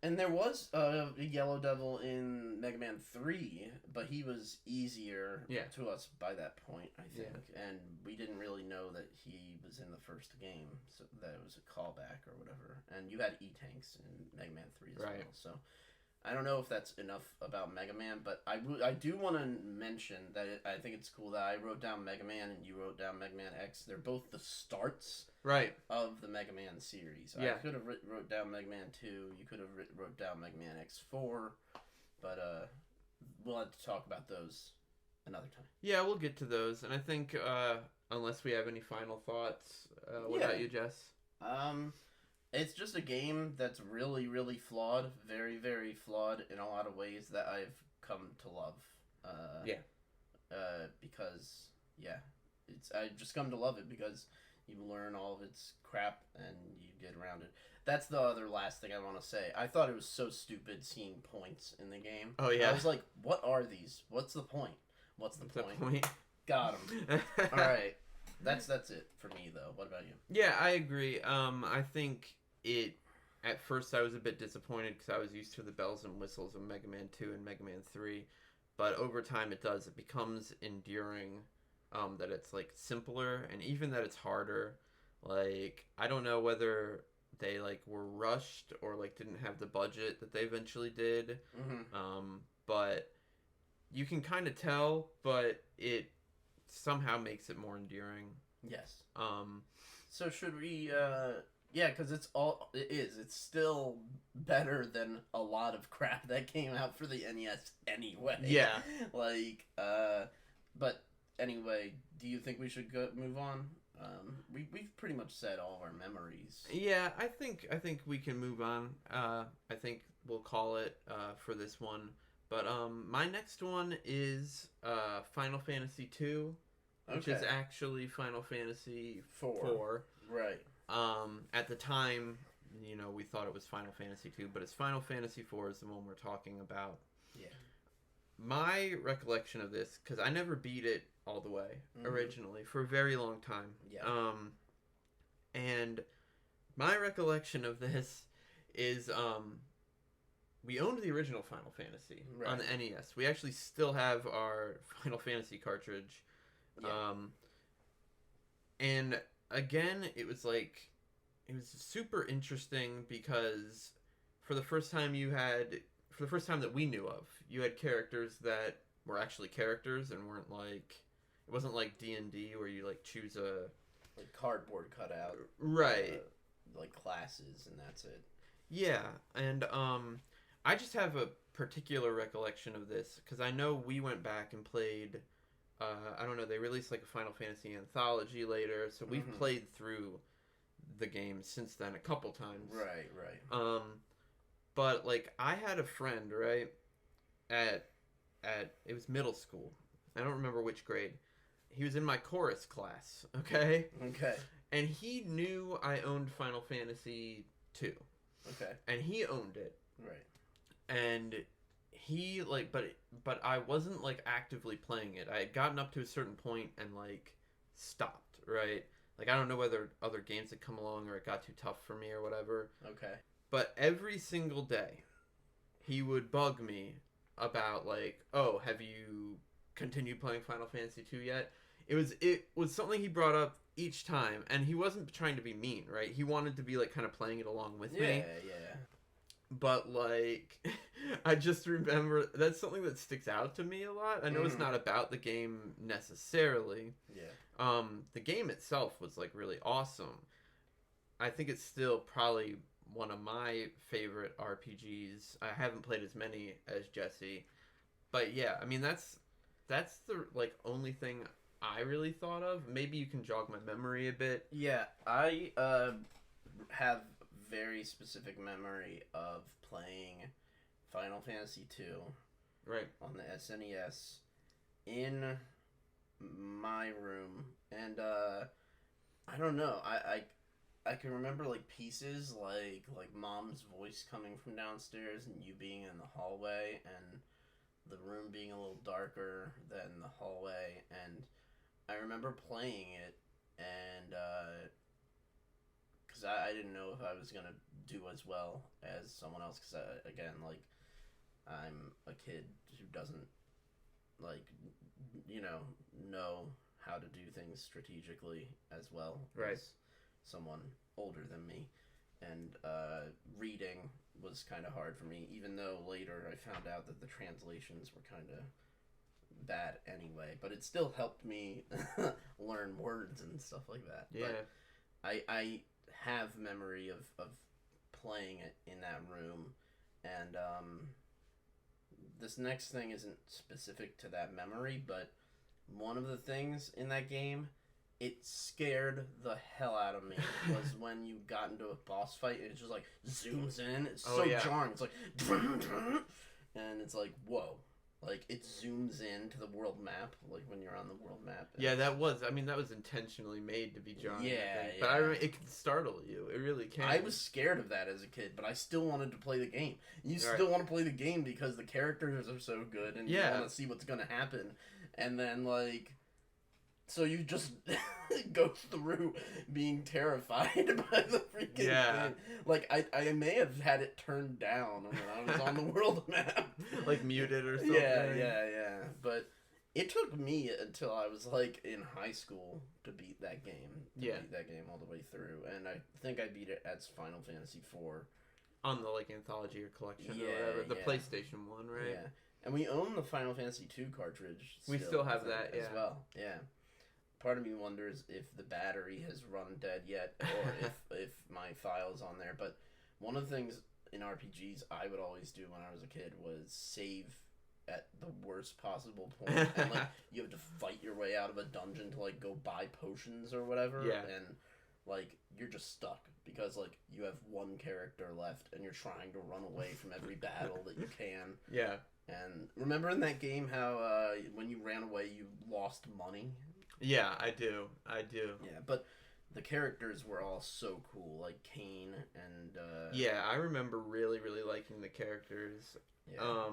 And there was a Yellow Devil in Mega Man 3, but he was easier to us by that point, I think. Yeah. And we didn't really know that he was in the first game, so that it was a callback or whatever. And you had E-Tanks in Mega Man 3 as well, so I don't know if that's enough about Mega Man, but I do want to mention that I think it's cool that I wrote down Mega Man and you wrote down Mega Man X. They're both the starts of the Mega Man series. Yeah. I could have wrote down Mega Man 2. You could have wrote down Mega Man X4, but we'll have to talk about those another time. Yeah, we'll get to those, and I think unless we have any final thoughts, what about you, Jess? It's just a game that's really, really flawed. Very, very flawed in a lot of ways that I've come to love. Because, I've just come to love it because you learn all of its crap and you get around it. That's the other last thing I want to say. I thought it was so stupid seeing points in the game. Oh, yeah. I was like, what are these? What's the point? What's the point? Got him. All right. That's it for me, though. What about you? Yeah, I agree. I think at first I was a bit disappointed because I was used to the bells and whistles of Mega Man 2 and Mega Man 3, but over time it becomes enduring, that it's like simpler, and even that it's harder. Like, I don't know whether they like were rushed or like didn't have the budget that they eventually did. But you can kind of tell, but it somehow makes it more enduring. Yes. So should we because it's still better than a lot of crap that came out for the NES anyway. Yeah. Like but anyway, do you think we should move on? We've pretty much said all of our memories. Yeah, I think we can move on. I think we'll call it for this one. But my next one is Final Fantasy II, which is actually Final Fantasy 4. Right. At the time, we thought it was Final Fantasy 2, but it's Final Fantasy 4 is the one we're talking about. Yeah. My recollection of this, because I never beat it all the way originally for a very long time. Yeah. And my recollection of this is we owned the original Final Fantasy on the NES. We actually still have our Final Fantasy cartridge. Yeah. And again, it was like it was super interesting because for the first time that we knew of, you had characters that were actually characters and weren't like, it wasn't like D&D where you like choose a like cardboard cutout, right, like classes, and that's it. yeah. And I just have a particular recollection of this because I know we went back and played. I don't know. They released like a Final Fantasy anthology later, so we've played through the game since then a couple times. Right. But like I had a friend, right, at it was middle school. I don't remember which grade. He was in my chorus class, okay? Okay. And he knew I owned Final Fantasy 2. Okay. And he owned it. Right. And he like but I wasn't like actively playing it. I had gotten up to a certain point and like stopped, right? Like I don't know whether other games had come along or it got too tough for me or whatever. Okay. But every single day he would bug me about like, "Oh, have you continued playing Final Fantasy 2 yet?" It was something he brought up each time, and he wasn't trying to be mean, right? He wanted to be like kind of playing it along with me. Yeah. But like I just remember that's something that sticks out to me a lot. I know it's not about the game necessarily. Yeah. The game itself was like really awesome. I think it's still probably one of my favorite RPGs. I haven't played as many as Jesse, but yeah, I mean that's the like only thing I really thought of. Maybe you can jog my memory a bit. Yeah, I have very specific memory of playing Final Fantasy 2 right on the SNES in my room, and I don't know, I can remember like pieces like mom's voice coming from downstairs and you being in the hallway and the room being a little darker than the hallway, and I remember playing it, and because I didn't know if I was gonna do as well as someone else, because again, like, I'm a kid who doesn't like know how to do things strategically as well as someone older than me, and reading was kind of hard for me, even though later I found out that the translations were kind of bad anyway, but it still helped me learn words and stuff like that. Yeah. But I have memory of playing it in that room, and this next thing isn't specific to that memory, but one of the things in that game, it scared the hell out of me, was when you got into a boss fight and it just like zooms in. It's so jarring. It's like and it's like, whoa. Like, it zooms in to the world map, like, when you're on the world map. Yeah, that was intentionally made to be jarring. Yeah. But I remember, it can startle you. It really can. I was scared of that as a kid, but I still wanted to play the game. You still want to play the game because the characters are so good, and you want to see what's going to happen. And then, like, so you just go through being terrified by the freaking thing. Like, I may have had it turned down when I was on the world map. Like muted or something. Yeah. But it took me until I was, like, in high school to beat that game. Beat that game all the way through. And I think I beat it as Final Fantasy 4. On the, like, anthology or collection or whatever. The PlayStation 1, right? Yeah. And we own the Final Fantasy 2 cartridge. We still have that, as well. Yeah. Part of me wonders if the battery has run dead yet, or if my file's on there. But one of the things in RPGs I would always do when I was a kid was save at the worst possible point. And, like, you have to fight your way out of a dungeon to, like, go buy potions or whatever. Yeah. And, like, you're just stuck because, like, you have one character left and you're trying to run away from every battle that you can. Yeah. And remember in that game how when you ran away you lost money? Yeah, I do. Yeah, but the characters were all so cool, like Kane and... Yeah, I remember really, really liking the characters. Yeah.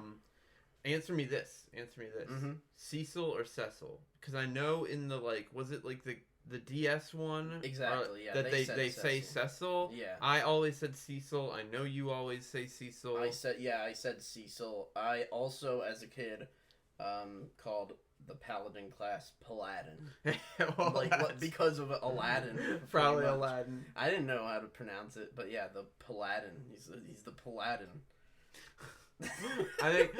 Answer me this. Mm-hmm. Cecil or Cecil? Because I know in the, like, was it, like, the DS one? Exactly, yeah. That they say Cecil? Yeah. I always said Cecil. I know you always say Cecil. I said Cecil. I also, as a kid, called the paladin class Paladin. Well, Like what? Because of Aladdin. Probably pretty much. Aladdin. I didn't know how to pronounce it, but yeah, the Paladin. He's the Paladin. I think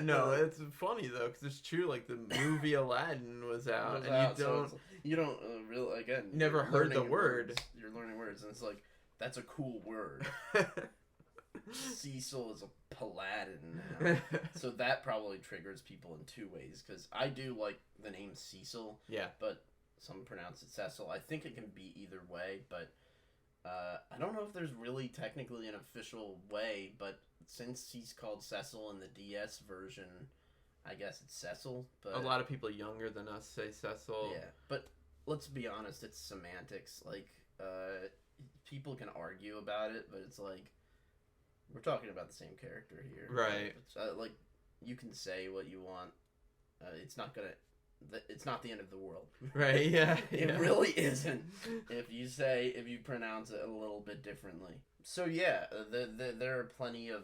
no, it's funny though because it's true. Like the movie Aladdin was out, and you don't really again. Never you're heard the learning word. Words. You're learning words, and it's like that's a cool word. Cecil is a Paladin now, so that probably triggers people in two ways. Because I do like the name Cecil, yeah, but some pronounce it Cecil. I think it can be either way, but I don't know if there's really technically an official way, but since he's called Cecil in the DS version, I guess it's Cecil. But a lot of people younger than us say Cecil. Yeah, but let's be honest, it's semantics. Like, people can argue about it, but it's like we're talking about the same character here, right? Like, you can say what you want. It's not gonna. It's not the end of the world. Right, yeah. It really isn't if you pronounce it a little bit differently. So yeah, there are plenty of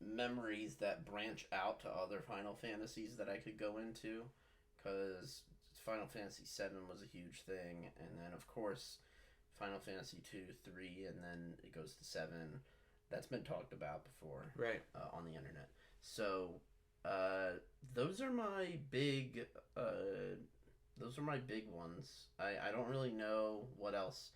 memories that branch out to other Final Fantasies that I could go into, because Final Fantasy VII was a huge thing, and then of course Final Fantasy 2, 3, and then it goes to 7. That's been talked about before, right, on the internet. So those are my big ones. I don't really know what else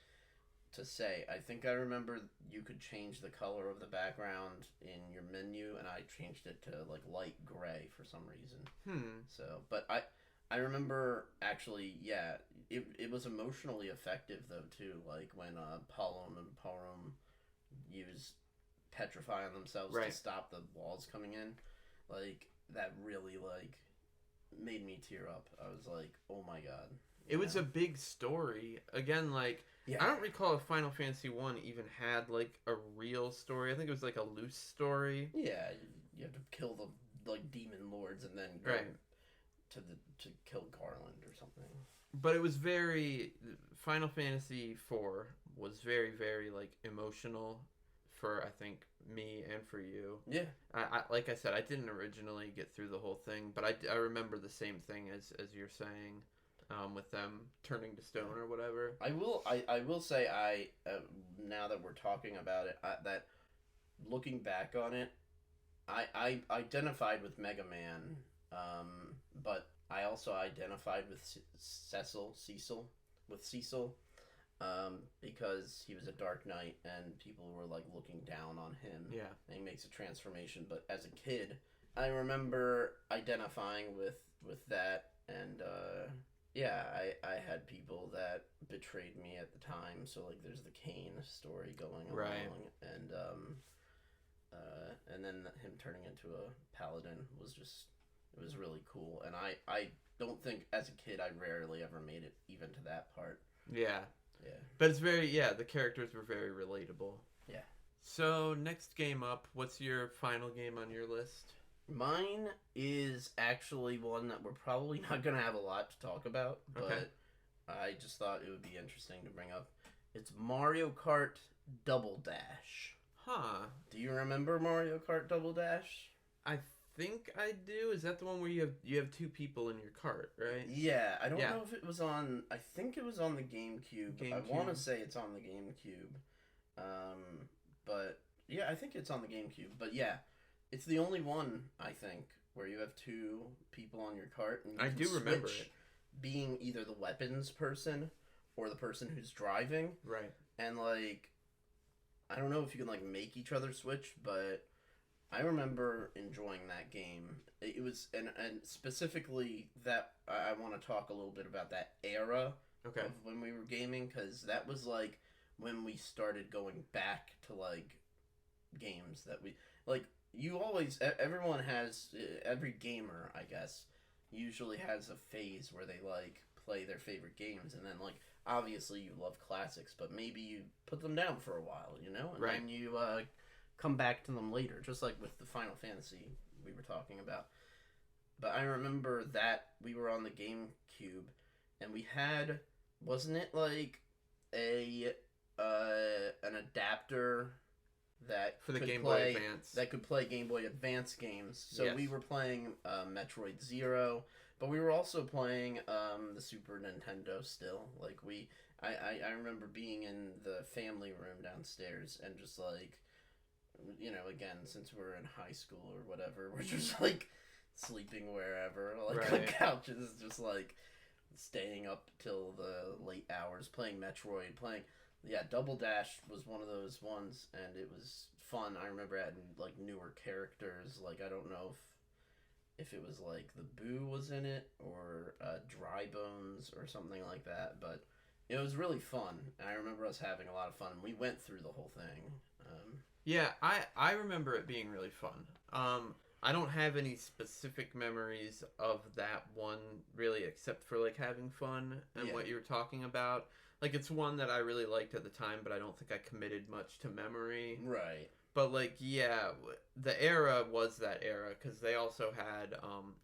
to say. I think I remember you could change the color of the background in your menu, and I changed it to like light gray for some reason. So, but I remember actually, yeah, it was emotionally effective though too. Like when Palom and Parum use petrifying themselves to stop the walls coming in, like that really like made me tear up. I was like, oh my god. It was a big story. Again, like, I don't recall if Final Fantasy 1 even had, like, a real story. I think it was, like, a loose story. Yeah, you have to kill the, like, demon lords and then go to kill Garland or something. But it was very... Final Fantasy 4 was very, very, like, emotional for, I think, me and for you. Yeah. I like I said, I didn't originally get through the whole thing, but I remember the same thing as you're saying. With them turning to stone or whatever. I will say now that we're talking about it, that looking back on it, I identified with Mega Man, but I also identified with Cecil, because he was a Dark Knight and people were like looking down on him. Yeah. And he makes a transformation, but as a kid, I remember identifying with that, and yeah, I had people that betrayed me at the time, so like there's the Kane story going along, and then him turning into a paladin was really cool, and I don't think as a kid I rarely ever made it even to that part. Yeah. Yeah. But it's very, the characters were very relatable. Yeah. So next game up, what's your final game on your list? Mine is actually one that we're probably not going to have a lot to talk about, but I just thought it would be interesting to bring up. It's Mario Kart Double Dash. Huh. Do you remember Mario Kart Double Dash? I think I do. Is that the one where you have two people in your cart, right? Yeah, I don't know if it was on... I think it was on the GameCube. I want to say it's on the GameCube. But, yeah, I think it's on the GameCube. But, yeah. It's the only one, I think, where you have two people on your cart. And I do remember it. Being either the weapons person or the person who's driving. Right. And, like, I don't know if you can, like, make each other switch, but I remember enjoying that game. It was, and specifically that, I want to talk a little bit about that era of when we were gaming, because that was, like, when we started going back to, like, games that we, like, everyone has, every gamer, I guess, usually has a phase where they, like, play their favorite games, and then, like, obviously you love classics, but maybe you put them down for a while, you know? And then you, come back to them later, just like with the Final Fantasy we were talking about. But I remember that we were on the GameCube, and we had, wasn't it, like, an adapter that For the could Game play, Boy Advance. that could play Game Boy Advance games. So Yes. we were playing Metroid Zero, but we were also playing the Super Nintendo still. Like I remember being in the family room downstairs and just like, again, since we're in high school or whatever, we're just like sleeping wherever, like on Right. couches, just like staying up till the late hours playing Metroid, playing. Yeah, Double Dash was one of those ones, and it was fun. I remember adding like newer characters. Like I don't know if it was like the Boo was in it or Dry Bones or something like that, but it was really fun. And I remember us having a lot of fun. We went through the whole thing. Yeah, I remember it being really fun. I don't have any specific memories of that one really, except for like having fun and Yeah. what you were talking about. Like it's one that I really liked at the time, but I don't think I committed much to memory. Right. But like, yeah, the era was that era because they also had,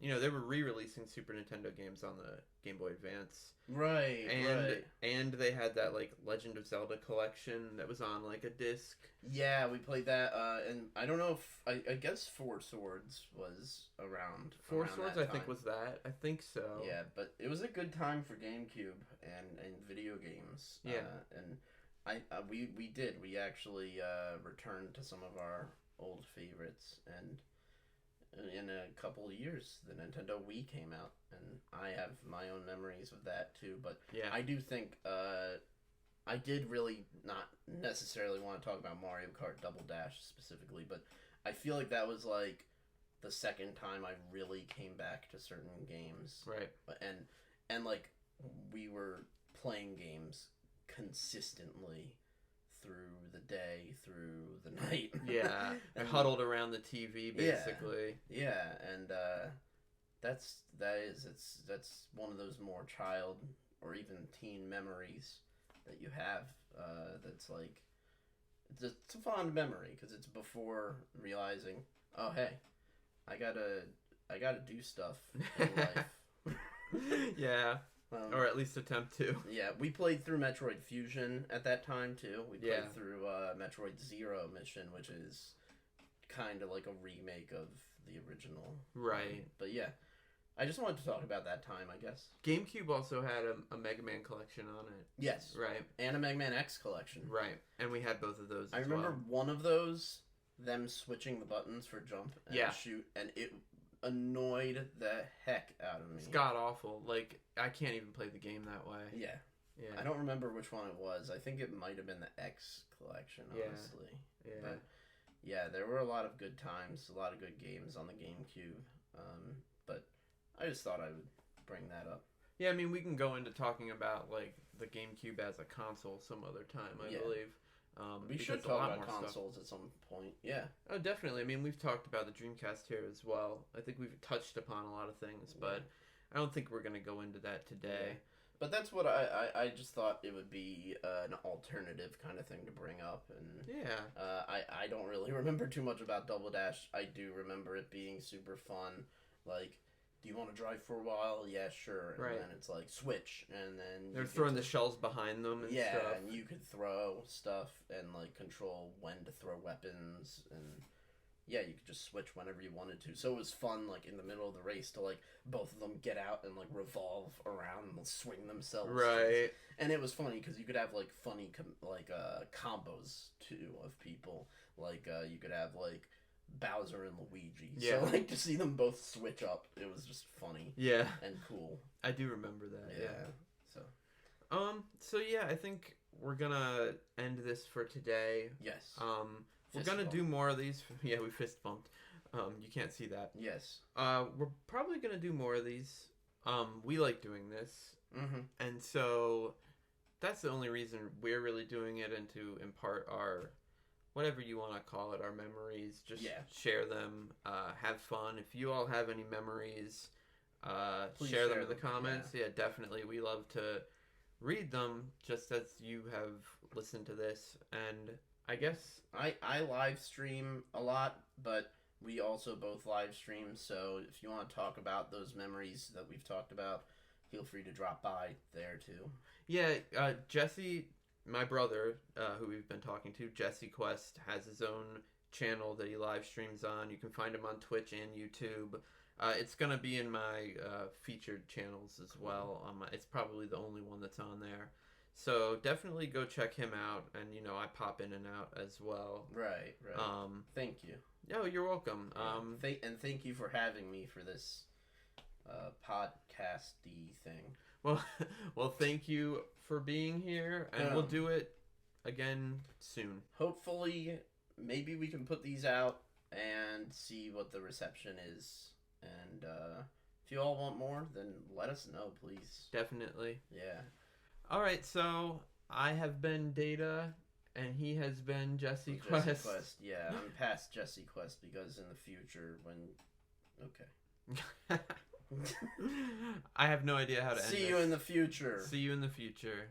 they were re-releasing Super Nintendo games on the Game Boy Advance, Right. Right. and they had that like Legend of Zelda collection that was on like a disc. Yeah, we played that, and I don't know if I guess Four Swords was around. Four around Swords, that I think, time. was that. I think so. Yeah, but it was a good time for GameCube and video games. Yeah. And we actually returned to some of our old favorites, and in a couple of years, the Nintendo Wii came out, and I have my own memories of that too. But Yeah. I do think I did really not necessarily want to talk about Mario Kart Double Dash specifically, but I feel like that was like the second time I really came back to certain games. Right. And like we were playing games consistently through the day, through the night. Yeah. I And, huddled around the TV basically. yeah, and that's one of those more child or even teen memories that you have. That's like it's a fond memory because it's before realizing, oh hey, I gotta do stuff in life. Yeah. Or at least attempt to. Yeah, we played through Metroid Fusion at that time too. We played Yeah. through Metroid Zero Mission, which is kind of like a remake of the original. Right. But yeah, I just wanted to talk about that time, I guess. GameCube also had a Mega Man collection on it. Yes. Right. And a Mega Man X collection. Right. And we had both of those I as remember well. one of those, them switching the buttons for jump and Yeah. shoot, and it annoyed the heck out of me. It's god awful. Like, I can't even play the game that way. Yeah. Yeah. I don't remember which one it was. I think it might have been the X collection, Yeah. honestly. Yeah. But yeah, there were a lot of good times, a lot of good games on the GameCube. But I just thought I would bring that up. Yeah, I mean, we can go into talking about, like, the GameCube as a console some other time, I Yeah. believe. We because should a talk lot about more consoles stuff. at some point. Yeah. Oh, definitely. I mean, we've talked about the Dreamcast here as well. I think we've touched upon a lot of things, but I don't think we're going to go into that today. Yeah. But that's what I just thought it would be an alternative kind of thing to bring up. And Yeah. I don't really remember too much about Double Dash. I do remember it being super fun. Like, do you want to drive for a while? Yeah, sure. And Right. then it's like, switch. And then They're you get throwing to- the shells behind them and yeah, stuff. and you could throw stuff and, like, control when to throw weapons. And, yeah, you could just switch whenever you wanted to. So it was fun, like, in the middle of the race to, like, both of them get out and, like, revolve around and swing themselves. Right. And it was funny because you could have like funny combos too of people. Like you could have like Bowser and Luigi. Yeah. So like to see them both switch up, it was just funny Yeah. and cool. I do remember that. Yeah. So So yeah, I think we're gonna end this for today. yes. We're Fist gonna bump. do more of these. Yeah, we fist bumped. You can't see that. Yes. We're probably gonna do more of these. We like doing this, Mm-hmm. and so that's the only reason we're really doing it, and to impart our, whatever you want to call it, our memories. Just Yeah. share them. Have fun. If you all have any memories, Please share them share in the them, comments. Yeah, definitely. We love to read them, just as you have listened to this. And I guess I live stream a lot, but we also both live stream. So if you want to talk about those memories that we've talked about, feel free to drop by there too. yeah, Jesse my brother, who we've been talking to, Jesse Quest, has his own channel that he live streams on. You can find him on Twitch and YouTube. It's gonna be in my featured channels as well. It's probably the only one that's on there. So definitely go check him out, and I pop in and out as well. Right. Thank you. No, you're welcome. And thank you for having me for this podcasty thing. Well, thank you for being here, and we'll do it again soon. Hopefully, maybe we can put these out and see what the reception is. And if you all want more, then let us know, please. Definitely. Yeah. All right, so I have been Data, and he has been Jesse Quest. Jesse Quest, yeah. I'm past Jesse Quest because in the future, Okay. I have no idea how to end See you in the future. See you in the future.